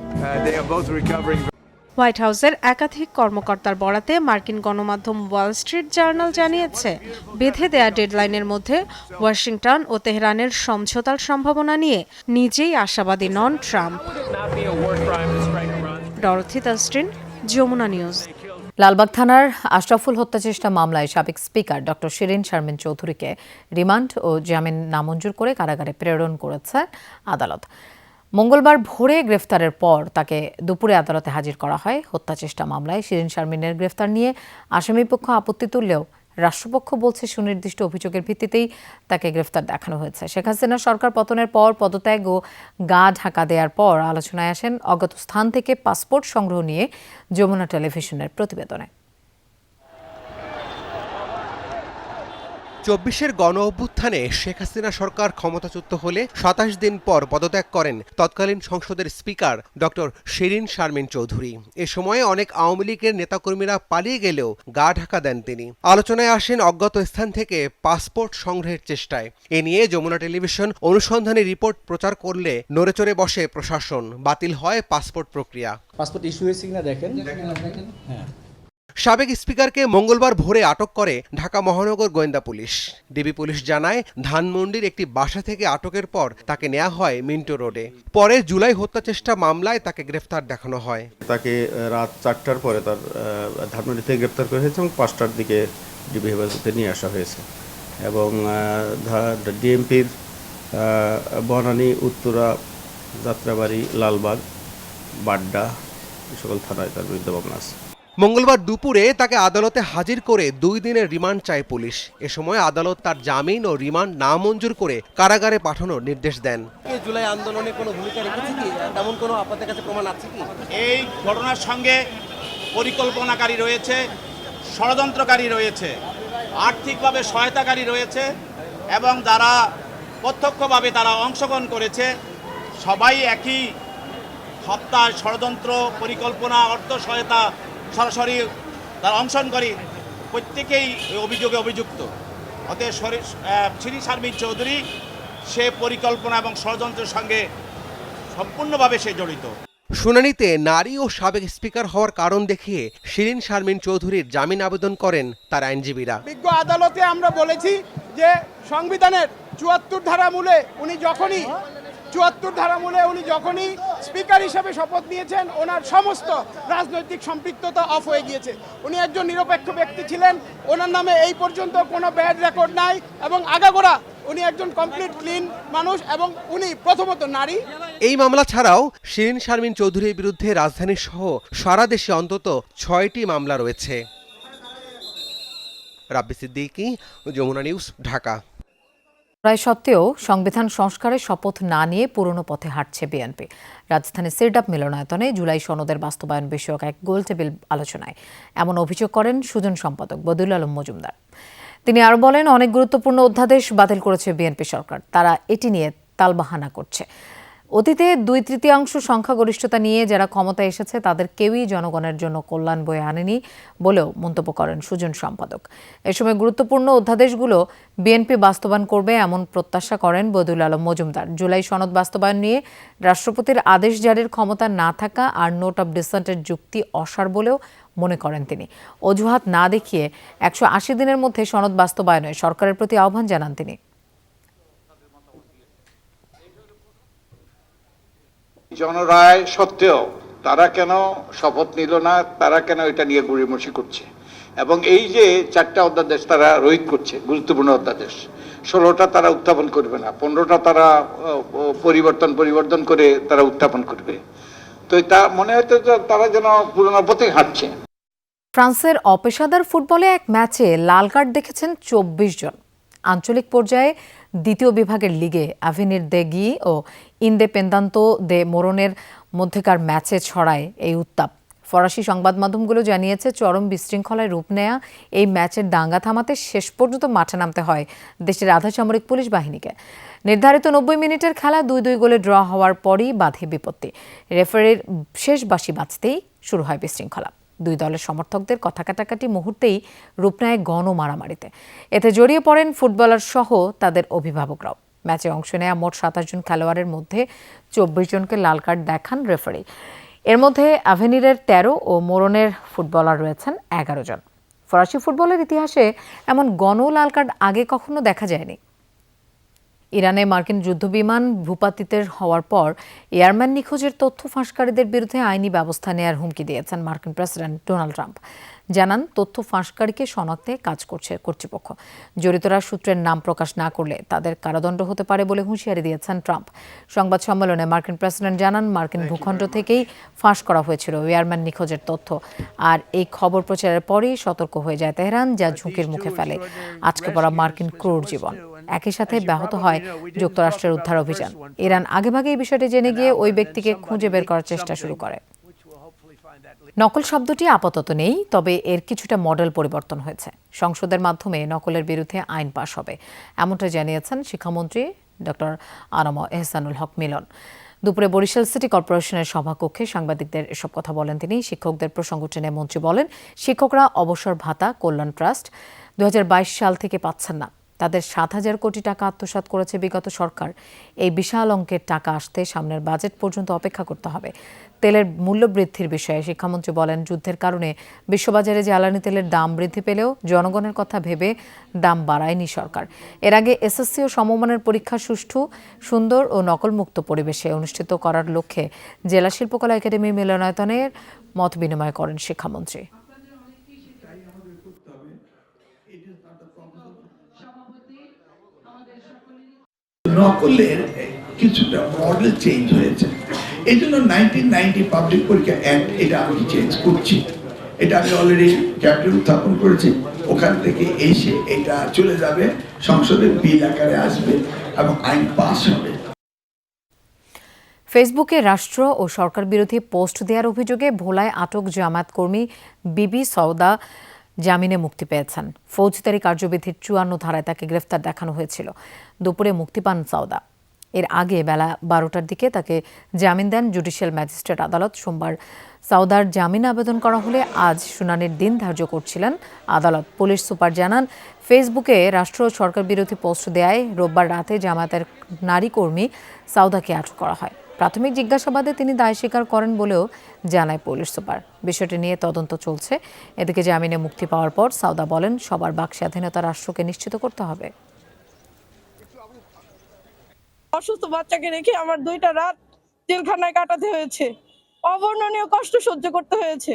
S4: হোয়াইট হাউসের একাধিক কর্মকর্তার বরাতে মার্কিন গণমাধ্যম ওয়াল স্ট্রিট জার্নাল জানিয়েছে, বেঁধে দেয়া ডেডলাইনের মধ্যে ওয়াশিংটন ও তেহরানের সমঝোতার সম্ভাবনা নিয়ে নিজেই আশাবাদী নন ট্রাম্প। ডরথি তাস্ট্রিন, যমুনা নিউজ।
S1: লালবাগ থানার আশরাফুল হত্যাচেষ্টা মামলায় সাবেক স্পিকার ডক্টর শিরিন শারমিন চৌধুরীকে রিমান্ড ও জামিন নামঞ্জুর করে কারাগারে প্রেরণ করেছে আদালত। মঙ্গলবার ভোরে গ্রেফতারের পর তাকে দুপুরে আদালতে হাজির করা হয়। হত্যাচেষ্টা মামলায় শিরিন শারমিনের গ্রেফতার নিয়ে আসামিপক্ষ আপত্তি তুললেও রাষ্ট্রপক্ষ বলছে সুনির্দিষ্ট অভিযোগের ভিত্তিতেই তাকে গ্রেফতার দেখানো হয়েছে। শেখ হাসিনা সরকার পতনের পর পদত্যাগ ও গা ঢাকা দেওয়ার পর আলোচনায় আসেন অজ্ঞাত স্থান থেকে পাসপোর্ট সংগ্রহ নিয়ে যমুনা টেলিভিশনের প্রতিবেদনে।
S7: ২৪-এর গণ অভ্যুত্থানে শেখ হাসিনা সরকার ক্ষমতাচ্যুত হলে ২৭ দিন পর পদত্যাগ করেন তৎকালীন সংসদের স্পিকার ডক্টর শিরিন শারমিন চৌধুরী। এ সময়ে অনেক আওয়ামী লীগের নেতাকর্মীরা পালিয়ে গেলেও গা ঢাকা দেন তিনি। আলোচনায় আসেন অজ্ঞাত স্থান থেকে পাসপোর্ট সংগ্রহের চেষ্টায়। এ নিয়ে যমুনা টেলিভিশন অনুসন্ধানী রিপোর্ট প্রচার করলে নড়েচড়ে বসে প্রশাসন, বাতিল হয় পাসপোর্ট প্রক্রিয়া।
S8: পাসপোর্ট ইস্যু হয়েছে কিনা দেখেন। হ্যাঁ।
S7: সাবেক স্পিকারকে মঙ্গলবার ভোরে আটক করে ঢাকা মহানগর গোয়েন্দা পুলিশ। ডিবি পুলিশ জানায়, ধানমন্ডির একটি বাসা থেকে আটকের পর তাকে নেওয়া হয় মিন্টো রোডে। পরে জুলাই হত্যাচেষ্টা মামলায় তাকে গ্রেফতার দেখানো হয়।
S9: তাকে রাত 4টার পরে তার ধানমন্ডি থেকে গ্রেফতার করা হয়েছে এবং 5টার দিকে ডিবি হেফাজতে নিয়ে আসা হয়েছে এবং ডিএমপির বনানী, উত্তরা, যাত্রাবাড়ি, লালবাগ, বাড্ডা এই সকল থানায় তার বিরুদ্ধে মামলা আছে।
S7: মঙ্গলবার দুপুরে তাকে আদালতে হাজির করে 2 দিনের রিমান্ড চায় পুলিশ। এ সময় আদালত তার জামিন ও রিমান্ড নামঞ্জুর করে কারাগারে পাঠানোর নির্দেশ দেন।
S8: জুলাই আন্দোলনে কোনো ভূমিকা রেখেছে কি, তেমন কোনো আপনাদের কাছে প্রমাণ আছে কি?
S10: এই ঘটনার সঙ্গে পরিকল্পনাকারী রয়েছে, ষড়যন্ত্রকারী রয়েছে, আর্থিকভাবে সহায়তাকারী রয়েছে এবং যারা প্রত্যক্ষভাবে তারা অংশগ্রহণ করেছে, সবাই একই হত্যা, ষড়যন্ত্র, পরিকল্পনা, অর্থ সহায়তা সরাসরি তারা অংশগ্রহণকারী প্রত্যেকেই অভিযোগে অভিযুক্ত। অতএব শিরিন শারমিন চৌধুরী সে পরিকল্পনা এবং ষড়যন্ত্রের সঙ্গে সম্পূর্ণভাবে সে জড়িত।
S7: শুনানিতে নারী ও সাবেক স্পিকার হওয়ার কারণ দেখিয়ে শিরিন শারমিন চৌধুরীর জামিন আবেদন করেন তার আইনজীবীরা।
S11: বিজ্ঞ আদালতে আমরা বলেছি যে সংবিধানের 74 ধারা মূলে উনি যখনই স্পিকার হিসেবে শপথ নিয়েছেন, ওনার সমস্ত রাজনৈতিক সম্পৃক্ততা অফ হয়ে গিয়েছে। উনি একজন নিরপেক্ষ ব্যক্তি ছিলেন, ওনার নামে এই পর্যন্ত কোনো ব্যাড রেকর্ড নাই এবং আগাগোড়া উনি একজন কমপ্লিট ক্লিন মানুষ এবং উনি প্রথমত নারী।
S7: এই মামলা ছাড়াও শিরিন শারমিন চৌধুরীর বিরুদ্ধে রাজধানী সহ সারা দেশে অন্তত 6টি মামলা রয়েছে। রাব্বি সিদ্দিকী, যমুনা নিউজ, ঢাকা।
S1: রায় সত্ত্বেও সংবিধান সংস্কারের শপথ না নিয়ে পুরনো পথে হাঁটছে বিএনপি। রাজধানীর সিরডাপ মিলনায়তনে জুলাই সনদের বাস্তবায়ন বিষয়ক এক গোলটেবিল আলোচনায় এমন অভিযোগ করেন সুজন সম্পাদক বদিউল আলম মজুমদার। তিনি আরও বলেন, অনেক গুরুত্বপূর্ণ অধ্যাদেশ বাতিল করেছে বিএনপি সরকার, তারা এটি নিয়ে তালবাহানা করছে। অতীতে 2/3 সংখ্যাগরিষ্ঠতা নিয়ে যারা ক্ষমতায় এসেছে তাদের কেউই জনগণের জন্য কল্যাণ বয়ে আনেনি বলেও মন্তব্য করেন সুজন সম্পাদক। এ সময় গুরুত্বপূর্ণ অধ্যাদেশগুলো বিএনপি বাস্তবায়ন করবে এমন প্রত্যাশা করেন বদিউল আলম মজুমদার। জুলাই সনদ বাস্তবায়ন নিয়ে রাষ্ট্রপতির আদেশ জারির ক্ষমতা না থাকা আর নোট অব ডিসেন্টের যুক্তি অসার বলেও মনে করেন তিনি। অজুহাত না দেখিয়ে 180 দিনের মধ্যে সনদ বাস্তবায়নে সরকারের প্রতি আহ্বান জানান তিনি।
S12: জনরায় সত্ত্বেও তারা কেন শপথ নিল না, তারা কেন এটা নিয়ে গড়িমসি করছে, এবং এই যে 4টা অধ্যাদেশ তারা রহিত করছে, গুরুত্বপূর্ণ অধ্যাদেশ 16টা তারা উত্থাপন করবে না, 15টা তারা পরিবর্তন করে তারা উত্থাপন করবে। তো তা মনে হচ্ছে তারা যেন পুরোনো পথে হাঁটছে।
S1: ফ্রান্সের অপেশাদার ফুটবলে এক ম্যাচে লাল কার্ড দেখেছেন 24 জন। আঞ্চলিক পর্যায়ে দ্বিতীয় বিভাগের লিগে অ্যাভেনির দে গি ও ইনদেপেন্দান্তো দে মোরনের মধ্যেকার ম্যাচে ছড়ায় এই উত্তাপ। ফরাসি সংবাদ মাধ্যমগুলো জানিয়েছে চরম বিশৃঙ্খলায় রূপ নেয়া এই ম্যাচের দাঙ্গা থামাতে শেষ পর্যন্ত মাঠে নামতে হয় দেশের আধা সামরিক পুলিশ বাহিনীকে। নির্ধারিত 90 মিনিটের খেলা 2-2 গোলে ড্র হওয়ার পরই বাধে বিপত্তি। রেফারির শেষ বাঁশি বাজতেই শুরু হয় বিশৃঙ্খলা। দুই দলের সমর্থকদের কথা কাটাকাটি মুহূর্তেই রূপ নেয় গণমারামারিতে। এতে জড়িয়ে পড়েন ফুটবলার সহ তাদের অভিভাবকরাও। ম্যাচে অংশ নেয়া মোট 27 জন খেলোয়াড়ের মধ্যে 24 জনকে লাল কার্ড দেখান রেফারি। এর মধ্যে অ্যাভেনিরের 13 ও মোরনের ফুটবলার রয়েছেন 11 জন। ফরাসি ফুটবলের ইতিহাসে এমন গণ লাল কার্ড আগে কখনো দেখা যায়নি। ইরানে মার্কিন যুদ্ধবিমান ভূপাতিতের হওয়ার পর এয়ারম্যান নিখোঁজের তথ্য ফাঁসকারীদের বিরুদ্ধে আইনি ব্যবস্থা নেওয়ার হুমকি দিয়েছেন মার্কিন প্রেসিডেন্ট ডোনাল্ড ট্রাম্প। জানান, তথ্য ফাঁসকারীকে শনাক্তে কাজ করছে কর্তৃপক্ষ। জড়িতরা সূত্রের নাম প্রকাশ না করলে তাদের কারাদণ্ড হতে পারে বলে হুঁশিয়ারি দিয়েছেন ট্রাম্প। সংবাদ সম্মেলনে মার্কিন প্রেসিডেন্ট জানান, মার্কিন ভূখণ্ড থেকেই ফাঁস করা হয়েছিল এয়ারম্যান নিখোঁজের তথ্য। আর এই খবর প্রচারের পরই সতর্ক হয়ে যায় তেহরান, যা ঝুঁকির মুখে ফেলে আটকে পড়া মার্কিন ক্রুর জীবন। একই সাথে ব্যাহত হয় যুক্তরাষ্ট্রের উদ্ধার অভিযান। ইরান আগেভাগে এই বিষয়টি জেনে গিয়ে ওই ব্যক্তিকে খুঁজে বের করার চেষ্টা শুরু করে। নকল শব্দটি আপাতত নেই, তবে এর কিছুটা মডেল পরিবর্তন হয়েছে। সংসদের মাধ্যমে নকলের বিরুদ্ধে আইন পাশ হবে, এমনটা জানিয়েছেন শিক্ষামন্ত্রী ডক্টর আনম এহসানুল হক মিলন। দুপুরে বরিশাল সিটি কর্পোরেশনের সভাকক্ষে সাংবাদিকদের এসব কথা বলেন তিনি। শিক্ষকদের প্রসঙ্গ টেনে মন্ত্রী বলেন, শিক্ষকরা অবসর ভাতা কল্যাণ ট্রাস্ট 2022 সাল থেকে পাচ্ছেন না। তাদের 7,000 কোটি টাকা আত্মসাৎ করেছে বিগত সরকার। এই বিশাল অঙ্কের টাকা আসতে সামনের বাজেট পর্যন্ত অপেক্ষা করতে হবে। তেলের মূল্য বৃদ্ধির বিষয়ে শিক্ষামন্ত্রী বলেন, যুদ্ধের কারণে বিশ্ববাজারে জ্বালানি তেলের দাম বৃদ্ধি পেলেও জনগণের কথা ভেবে দাম বাড়ায়নি সরকার। এর আগে এসএসসি ও সমমানের পরীক্ষা সুষ্ঠু, সুন্দর ও নকলমুক্ত পরিবেশে অনুষ্ঠিত করার লক্ষ্যে জেলা শিল্পকলা একাডেমি মিলনায়তনের মত বিনিময় করেন শিক্ষামন্ত্রী।
S13: নকলের কিছুটা মডেল চেঞ্জ হয়েছে, এই জন্য 1990 পাবলিক পরীক্ষা অ্যাক্ট এটা আমি চেঞ্জ করছি। এটা আমি অলরেডি ক্যাবিনেট উত্থাপন করেছি। ওখান থেকে এসে এটা চলে যাবে সংসদের বিল আকারে আসবে এবং আইন পাস হবে।
S1: ফেসবুকে রাষ্ট্র ও সরকার বিরোধী পোস্ট দেওয়ার অভিযোগে ভোলায় আটক জামায়াত কর্মী বিবি সওদা জামিনে মুক্তি পেয়েছেন। ফৌজদারি কার্যবিধির 54 ধারায় তাকে গ্রেফতার দেখানো হয়েছিল। দুপুরে মুক্তি পান সওদা। এর আগে বেলা 12টার দিকে তাকে জামিন দেন জুডিশিয়াল ম্যাজিস্ট্রেট আদালত। সোমবার সওদার জামিন আবেদন করা হলে আজ শুনানির দিন ধার্য করছিলেন আদালত। পুলিশ সুপার জানান, ফেসবুকে রাষ্ট্র ও সরকার বিরোধী পোস্ট দেয়ায় রোববার রাতে জামায়াতের নারী কর্মী সওদাকে আটক করা হয়। প্রাথমিক জিজ্ঞাসাবাদে তিনি দায় স্বীকার করেন বলেও জানায় পুলিশ সুপার। বিষয়টি নিয়ে তদন্ত চলছে। এদিকে জামিনে মুক্তি পাওয়ার পর সওদা বলেন, সবার বাক স্বাধীনতা রাষ্ট্রকে নিশ্চিত করতে হবে।
S14: অসুস্থ বাচ্চাকে রেখে আমার 2টা রাত জেলখানায় কাটাতে হয়েছে, অবর্ণনীয় কষ্ট সহ্য করতে হয়েছে।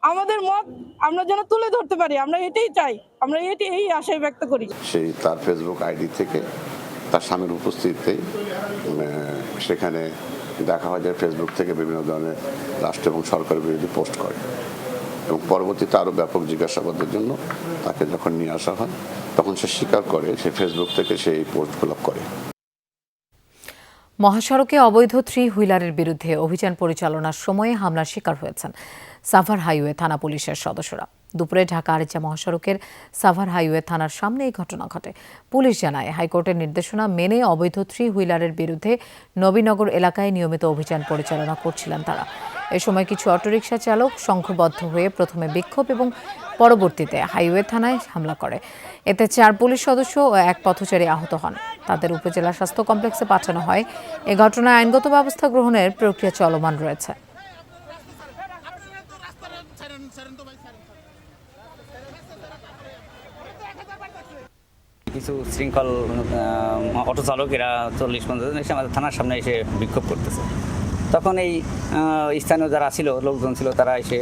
S14: আমাদের মত আমরা যেন তুলে ধরতে পারি, আমরা এটাই চাই, আমরা এই আশাই ব্যক্ত করি।
S15: সেই তার ফেসবুক আইডি থেকে তার স্বামীর উপস্থিতিতে সেখানে দেখা হয় যে ফেসবুক থেকে বিভিন্ন ধরনের রাষ্ট্র এবং সরকার বিরোধী পোস্ট করে, এবং পরবর্তীতে আরও ব্যাপক জিজ্ঞাসাবাদের জন্য তাকে যখন নিয়ে আসা হয় তখন সে স্বীকার করে সে ফেসবুক থেকে সেই পোস্টগুলো করে।
S1: মহাসড়কে অবৈধ 3 হুইলারের বিরুদ্ধে অভিযান পরিচালনার সময়ে হামলার শিকার হয়েছেন সাভার হাইওয়ে থানা পুলিশের সদস্যরা। দুপুরে ঢাকা আরিচা মহাসড়কের সাভার হাইওয়ে থানার সামনে এই ঘটনা ঘটে। পুলিশ জানায়, হাইকোর্টের নির্দেশনা মেনে অবৈধ 3 হুইলারের বিরুদ্ধে নবীনগর এলাকায় নিয়মিত অভিযান পরিচালনা করছিলেন তারা। এ সময় কিছু অটোরিকশা চালক সংঘবদ্ধ হয়ে প্রথমে বিক্ষোভ এবং পরবর্তীতে হাইওয়ে থানায় হামলা করে। এতে 4 পুলিশ সদস্য ও 1 পথচারী আহত হন। তাদের উপজেলা স্বাস্থ্য কমপ্লেক্সে পাঠানো হয়। এ ঘটনায় আইনগত ব্যবস্থা গ্রহণের প্রক্রিয়া চলমান রয়েছে।
S16: কিছু শৃঙ্খল অটো চালকেরা 40-50 জন এসে আমাদের থানার সামনে এসে বিক্ষোভ করতেছে। তখন এই স্থানীয় যারা ছিল, লোকজন ছিল, তারা এসে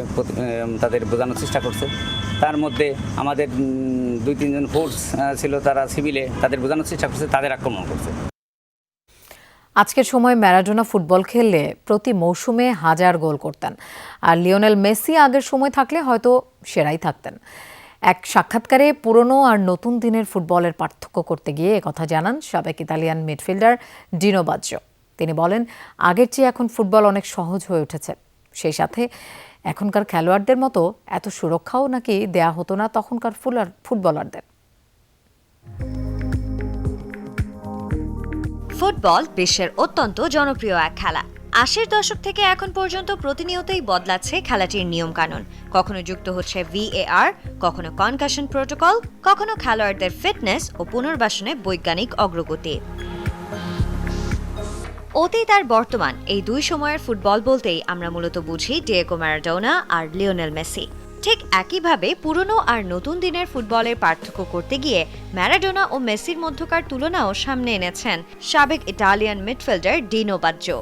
S16: তাদের বোঝানোর চেষ্টা করছে। তার মধ্যে আমাদের 2-3 জন ফোর্স ছিল, তারা সিভিলে তাদের বোঝানোর চেষ্টা করছে, তাদের আক্রমণ করছে।
S1: আজকের সময় ম্যারাডোনা ফুটবল খেললে প্রতি মৌসুমে 1000 গোল করতেন, আর লিওনেল মেসি আগের সময় থাকলে হয়তো সেরাই থাকতেন। এক সাক্ষাৎকারে পুরনো আর নতুন দিনের ফুটবলের পার্থক্য করতে গিয়ে একথা জানান সাবেক ইতালিয়ান মিডফিল্ডার ডিনো বাজ্জো। তিনি বলেন, আগের চেয়ে এখন ফুটবল অনেক সহজ হয়ে উঠেছে। সেই সাথে এখনকার খেলোয়াড়দের মতো এত সুরক্ষাও নাকি দেয়া হতো না তখনকার ফুটবলারদের।
S17: ফুটবল বিশ্বের অত্যন্ত জনপ্রিয় এক খেলা। 80-এর দশক থেকে এখন পর্যন্ত প্রতিনিয়তই বদলাচ্ছে খেলাটির নিয়মকানুন। কখনো যুক্ত হচ্ছে VAR, কখনো কনকাশন প্রোটোকল, কখনো খেলোয়াড়দের ফিটনেস ও পুনর্বাসনে বৈজ্ঞানিক অগ্রগতি। অতীত আর বর্তমান এই 2 সময়ের ফুটবল বলতেই আমরা মূলত বুঝি ডিয়েগো ম্যারাডোনা আর লিওনেল মেসি। ঠিক একইভাবে পুরনো আর নতুন দিনের ফুটবলের পার্থক্য করতে গিয়ে ম্যারাডোনা ও মেসির মধ্যকার তুলনাও সামনে এনেছেন সাবেক ইটালিয়ান মিডফিল্ডার ডিনো বাজ্জো।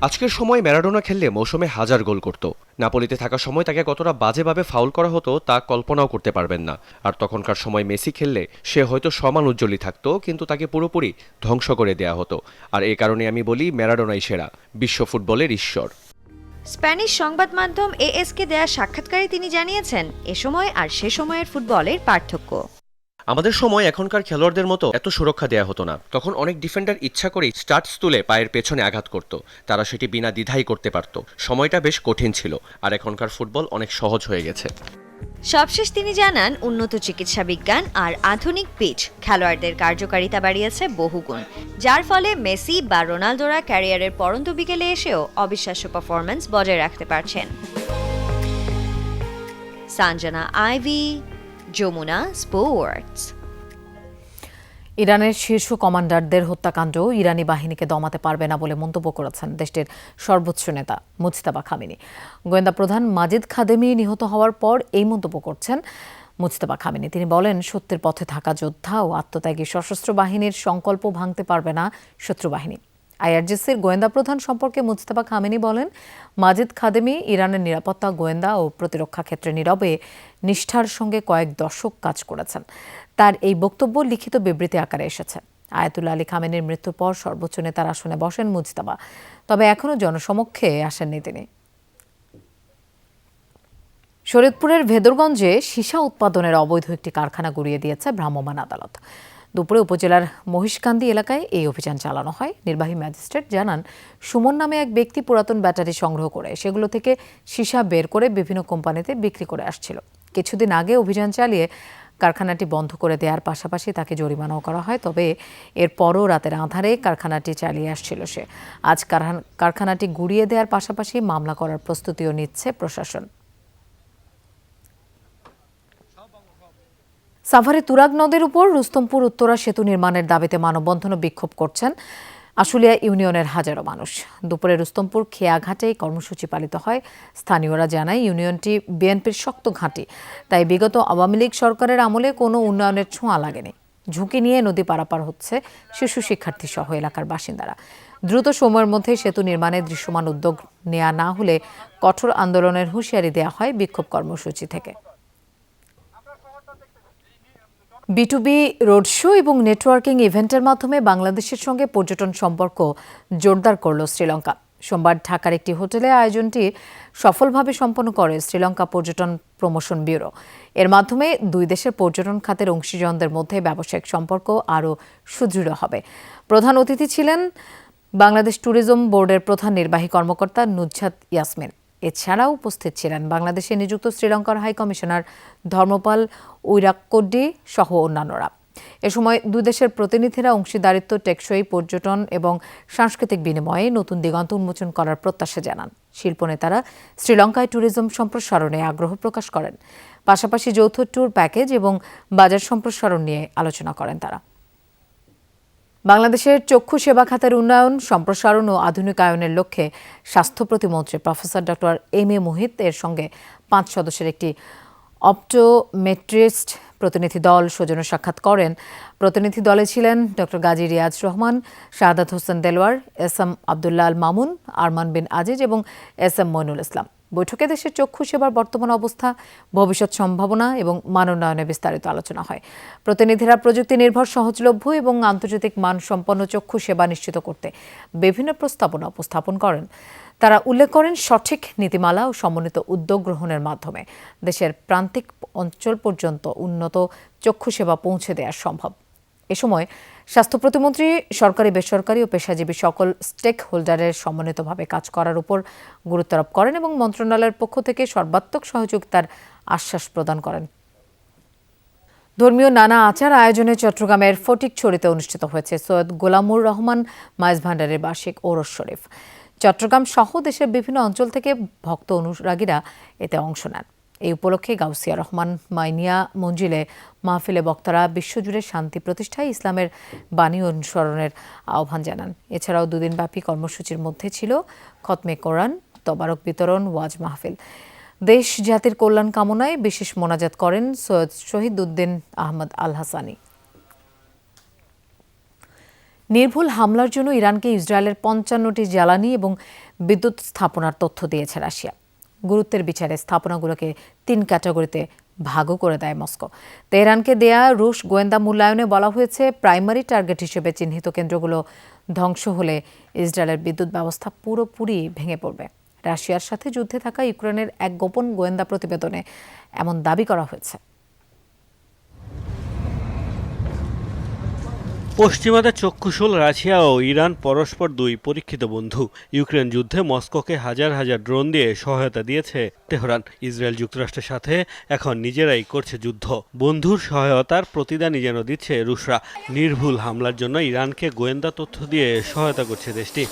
S18: আজকের সময় ম্যারাডোনা খেললে মৌসুমে 1000 গোল করত। নাপোলিতে থাকার সময় তাকে কতটা বাজেভাবে ফাউল করা হতো তা কল্পনাও করতে পারবেন না। আর তখনকার সময় মেসি খেললে সে হয়তো সমান উজ্জ্বলই থাকতো, কিন্তু তাকে পুরোপুরি ধ্বংস করে দেয়া হতো। আর এই কারণে আমি বলি, ম্যারাডোনাই সেরা, বিশ্ব ফুটবলের ঈশ্বর।
S17: স্প্যানিশ সংবাদ মাধ্যম AS-কে দেয়া সাক্ষাৎকারে তিনি জানিয়েছেন, এ সময় আর সে সময়ের ফুটবলের পার্থক্য।
S18: আমাদের সময় এখনকার খেলোয়াড়দের মতো এত সুরক্ষা দেয়া হতো না। তখন অনেক ডিফেন্ডার ইচ্ছা করেই স্টার্টস তুলে পায়ের পেছনে আঘাত করত। তারা সেটি বিনা দ্বিধাই করতে পারত। সময়টা বেশ কঠিন ছিল। আর এখনকার ফুটবল অনেক সহজ হয়ে গেছে।
S17: সবশেষ তিনি জানান, উন্নত চিকিৎসা বিজ্ঞান আর আধুনিক পিচ খেলোয়াড়দের কার্যকারিতা বাড়িয়েছে বহুগুণ, যার ফলে মেসি বা রোনালদোরা ক্যারিয়ারের পরন্ত বিকেলে এসেও অবিশ্বাস্য পারফরম্যান্স বজায় রাখতে পারছেন। Sanjana Ivy, Jamuna Sports.
S1: ইরানের শীর্ষ কমান্ডারদের হত্যাকাণ্ড ইরানি বাহিনীকে দমাতে পারবে না বলে মন্তব্য করেছেন দেশটির সর্বোচ্চ নেতা মুজতাবা খামেনি। গোয়েন্দা প্রধান মাজিদ খাদেমি নিহত হওয়ার পর এই মন্তব্য করছেন মুজতাবা খামেনি। তিনি বলেন, সত্যের পথে থাকা যোদ্ধা ও আত্মত্যাগী সশস্ত্র বাহিনীর সংকল্প ভাঙতে পারবে না শত্রু বাহিনী। IRGCর গোয়েন্দা প্রধান সম্পর্কে মুজতাবা খামেনি বলেন, মাজিদ খাদেমি ইরানের নিরাপত্তা, গোয়েন্দা ও প্রতিরক্ষা ক্ষেত্রে নীরবে নিষ্ঠার সঙ্গে কয়েক দশক কাজ করেছেন। তার এই বক্তব্য লিখিত বিবৃতি আকারে এসেছে। আয়াতুল্লাহ আলী খামেনির মৃত্যুর পর সর্বোচ্চ নেতার আসনে বসেন মুজতাবা, তবে এখনও জনসমক্ষে আসেননি তিনি। শরীয়তপুরের ভেদরগঞ্জে সীসা উৎপাদনের অবৈধ একটি কারখানা গুড়িয়ে দিয়েছে ভ্রাম্যমাণ আদালত। দুপুরে উপজেলার মহিষকান্দি এলাকায় এই অভিযান চালানো হয়। নির্বাহী ম্যাজিস্ট্রেট জানান, সুমন নামে এক ব্যক্তি পুরাতন ব্যাটারি সংগ্রহ করে সেগুলো থেকে সীসা বের করে বিভিন্ন কোম্পানিতে বিক্রি করে আসছিল। কিছুদিন আগে অভিযান চালিয়ে কারখানাটি বন্ধ করে দেওয়ার পাশাপাশি তাকে জরিমানাও করা হয়। তবে এরপরও রাতের আঁধারে কারখানাটি চালিয়ে আসছিল সে। আজ কারখানাটি গুড়িয়ে দেওয়ার পাশাপাশি মামলা করার প্রস্তুতিও নিচ্ছে প্রশাসন। সাভারে তুরাগ নদের উপর রুস্তমপুর উত্তরা সেতু নির্মাণের দাবিতে মানববন্ধন ও বিক্ষোভ করছেন আশুলিয়া ইউনিয়নের হাজারো মানুষ। দুপুরে রুস্তমপুর খেয়াঘাটে কর্মসূচি পালিত হয়। স্থানীয়রা জানায়, ইউনিয়নটি বিএনপির শক্ত ঘাঁটি, তাই বিগত আওয়ামী লীগ সরকারের আমলে কোনো উন্নয়নের ছোঁয়া লাগেনি। ঝুঁকি নিয়ে নদী পারাপার হচ্ছে শিশু শিক্ষার্থী সহ এলাকার বাসিন্দারা। দ্রুত সময়ের মধ্যে সেতু নির্মাণে দৃশ্যমান উদ্যোগ নেওয়া না হলে কঠোর আন্দোলনের হুঁশিয়ারি দেওয়া হয় বিক্ষোভ কর্মসূচি থেকে। B2B রোড শো এবং নেটওয়ার্কিং ইভেন্টের মাধ্যমে বাংলাদেশের সঙ্গে পর্যটন সম্পর্ক জোরদার করল শ্রীলঙ্কা। সোমবার ঢাকার একটি হোটেলে আয়োজনটি সফলভাবে সম্পন্ন করে শ্রীলঙ্কা পর্যটন প্রমোশন ব্যুরো। এর মাধ্যমে দুই দেশের পর্যটন খাতের অংশীজনদের মধ্যে ব্যবসায়িক সম্পর্ক আরও সুদৃঢ় হবে। প্রধান অতিথি ছিলেন বাংলাদেশ ট্যুরিজম বোর্ডের প্রধান নির্বাহী কর্মকর্তা নুজহাত ইয়াসমিন। এছাড়াও উপস্থিত ছিলেন বাংলাদেশে নিযুক্ত শ্রীলঙ্কার হাই কমিশনার ধর্মপাল উইরাক্কড্ডি সহ অন্যান্যরা। এ সময় দুই দেশের প্রতিনিধিরা অংশীদারিত্ব, টেকসই পর্যটন এবং সাংস্কৃতিক বিনিময়ে নতুন দিগন্ত উন্মোচন করার প্রত্যাশা জানান। শিল্পনেতারা শ্রীলঙ্কায় ট্যুরিজম সম্প্রসারণে আগ্রহ প্রকাশ করেন। পাশাপাশি যৌথ ট্যুর প্যাকেজ এবং বাজার সম্প্রসারণ নিয়ে আলোচনা করেন তারা। বাংলাদেশের চক্ষু সেবা খাতের উন্নয়ন, সম্প্রসারণ ও আধুনিকায়নের লক্ষ্যে স্বাস্থ্য প্রতিমন্ত্রী professor doctor M A Muhith এর সঙ্গে 5 সদস্যের একটি অপটোমেট্রিস্ট প্রতিনিধি দল সৌজন্য সাক্ষাৎ করেন। প্রতিনিধি দলে ছিলেন doctor Gazi Riaz Rahman, Shahadat Hossain Delwar, S M Abdullah Al Mamun, Arman বিন আজিজ এবং এস এম মইনুল ইসলাম। বৈঠকে দেশের চক্ষু সেবার বর্তমান অবস্থা, ভবিষ্যৎ সম্ভাবনা এবং মানোন্নয়নে বিস্তারিত আলোচনা হয়। প্রতিনিধিরা প্রযুক্তি নির্ভর, সহজলভ্য এবং আন্তর্জাতিক মানসম্পন্ন চক্ষু সেবা নিশ্চিত করতে বিভিন্ন প্রস্তাবনা উপস্থাপন করেন। তারা উল্লেখ করেন, সঠিক নীতিমালা ও সমন্বিত উদ্যোগ গ্রহণের মাধ্যমে দেশের প্রান্তিক অঞ্চল পর্যন্ত উন্নত চক্ষু সেবা পৌঁছে দেওয়া সম্ভব। এ সময় স্বাস্থ্য প্রতিমন্ত্রী সরকারি, বেসরকারি ও পেশাজীবী সকল স্টেক হোল্ডারের সমন্বিতভাবে কাজ করার উপর গুরুত্ব আরোপ করেন এবং মন্ত্রণালয়ের পক্ষ থেকে সর্বাত্মক সহযোগিতার আশ্বাস প্রদান করেন। ধর্মীয় নানা আচার আয়োজনে চট্টগ্রামের ফটিকছড়িতে অনুষ্ঠিত হয়েছে সৈয়দ গোলামুর রহমান মাইজ ভান্ডারের বার্ষিক ওরস শরীফ। চট্টগ্রাম সহ দেশের বিভিন্ন অঞ্চল থেকে ভক্ত অনুরাগীরা এতে অংশ নেন। এই উপলক্ষে গাউসিয়া রহমান মাইনিয়া মঞ্জিলে মাহফিলে বক্তারা বিশ্বজুড়ে শান্তি প্রতিষ্ঠায় ইসলামের বাণী অনুসরণের আহ্বান জানান। এছাড়াও দুদিনব্যাপী কর্মসূচির মধ্যে ছিল খতমে কোরআন, তবারক বিতরণ, ওয়াজ মাহফিল। দেশ জাতির কল্যাণ কামনায় বিশেষ মোনাজাত করেন সৈয়দ শহীদ উদ্দিন আহমদ আল হাসানি। নির্ভুল হামলার জন্য ইরানকে ইসরায়েলের 55টি জ্বালানি এবং বিদ্যুৎ স্থাপনার তথ্য দিয়েছে রাশিয়া। গুরুত্বের বিচারে স্থাপনাগুলোকে 3 ক্যাটাগরিতে ভাগও করে দেয় মস্কো। তেহরানকে দেয়া রুশ গোয়েন্দা মূল্যায়নে বলা হয়েছে, প্রাইমারি টার্গেট হিসেবে চিহ্নিত কেন্দ্রগুলো ধ্বংস হলে ইসরায়েলের বিদ্যুৎ ব্যবস্থা পুরোপুরি ভেঙে পড়বে। রাশিয়ার সাথে যুদ্ধে থাকা ইউক্রেনের এক গোপন গোয়েন্দা প্রতিবেদনে এমন দাবি করা হয়েছে।
S19: পশ্চিমাদের চক্ষুশূল রাশিয়া ও ইরান পরস্পর দুই পরীক্ষিত বন্ধু। ইউক্রেন যুদ্ধে মস্কোকে হাজার হাজার ড্রোন দিয়ে সহায়তা দিয়েছে তেহরান। ইসরায়েল যুক্তরাষ্ট্রের সাথে এখন নিজেরাই করছে যুদ্ধ। বন্ধুর সহায়তার প্রতিদানই যেন দিচ্ছে রুশরা। নির্ভুল হামলার জন্য ইরানকে গোয়েন্দা তথ্য দিয়ে সহায়তা করছে দেশটি।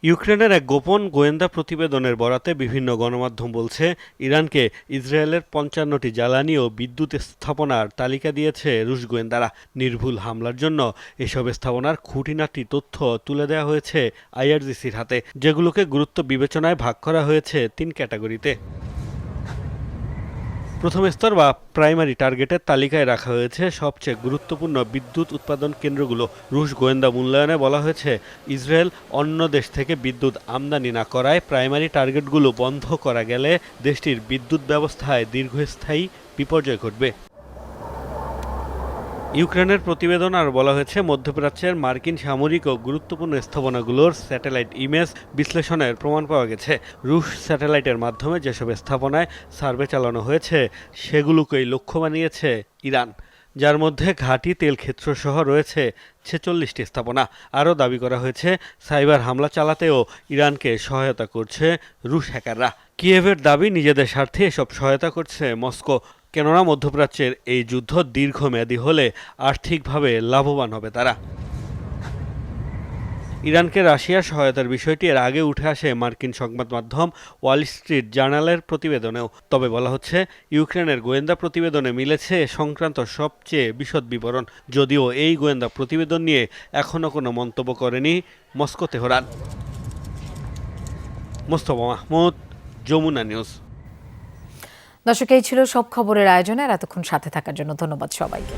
S19: ইউক্রেনের এক গোপন গোয়েন্দা প্রতিবেদনের বরাতে বিভিন্ন গণমাধ্যম বলছে, ইরানকে ইসরায়েলের 55টি জ্বালানি ও বিদ্যুৎ স্থাপনার তালিকা দিয়েছে রুশ গোয়েন্দারা। নির্ভুল হামলার জন্য এসব স্থাপনার খুঁটিনাটি তথ্য তুলে দেওয়া হয়েছে আইআরজিসির হাতে, যেগুলোকে গুরুত্ব বিবেচনায় ভাগ করা হয়েছে 3 ক্যাটাগরিতে। প্রথম স্তর বা প্রাইমারি টার্গেটের তালিকায় রাখা হয়েছে সবচেয়ে গুরুত্বপূর্ণ বিদ্যুৎ উৎপাদন কেন্দ্রগুলো। রুশ গোয়েন্দা মূল্যায়নে বলা হয়েছে, ইসরায়েল অন্য দেশ থেকে বিদ্যুৎ আমদানি না করায় প্রাইমারি টার্গেটগুলো বন্ধ করা গেলে দেশটির বিদ্যুৎ ব্যবস্থায় দীর্ঘস্থায়ী বিপর্যয় ঘটবে। ইউক্রেনের প্রতিবেদন আর বলা হয়েছে, মধ্যপ্রাচ্যের মার্কিন সামরিক ও গুরুত্বপূর্ণ স্থাপনাগুলোর স্যাটেলাইট ইমেজ বিশ্লেষণের প্রমাণ পাওয়া গেছে। রুশ স্যাটেলাইটের মাধ্যমে যেসব স্থাপনায় সার্ভে চালানো হয়েছে সেগুলোকেই লক্ষ্য বানিয়েছে ইরান, যার মধ্যে ঘাঁটি, তেল ক্ষেত্র সহ রয়েছে 46টি স্থাপনা। আরও দাবি করা হয়েছে, সাইবার হামলা চালাতেও ইরানকে সহায়তা করছে রুশ হ্যাকাররা। কিয়েভের দাবি, নিজেদের স্বার্থে এসব সহায়তা করছে মস্কো। কেননা মধ্যপ্রাচ্যের এই যুদ্ধ দীর্ঘমেয়াদী হলে আর্থিকভাবে লাভবান হবে তারা। ইরানকে রাশিয়ার সহায়তার বিষয়টি এর আগে উঠে আসে মার্কিন সংবাদ মাধ্যম ওয়াল স্ট্রিট জার্নালের প্রতিবেদনেও। তবে বলা হচ্ছে, ইউক্রেনের গোয়েন্দা প্রতিবেদনে মিলেছে সংক্রান্ত সবচেয়ে বিশদ বিবরণ, যদিও এই গোয়েন্দা প্রতিবেদন নিয়ে এখনও কোনো মন্তব্য করেনি Moscow Tehran. Mostafa Mahmud, Jamuna News.
S1: দর্শক, এই ছিল সব খবরের আয়োজনে। এতক্ষণ সাথে থাকার জন্য ধন্যবাদ সবাইকে।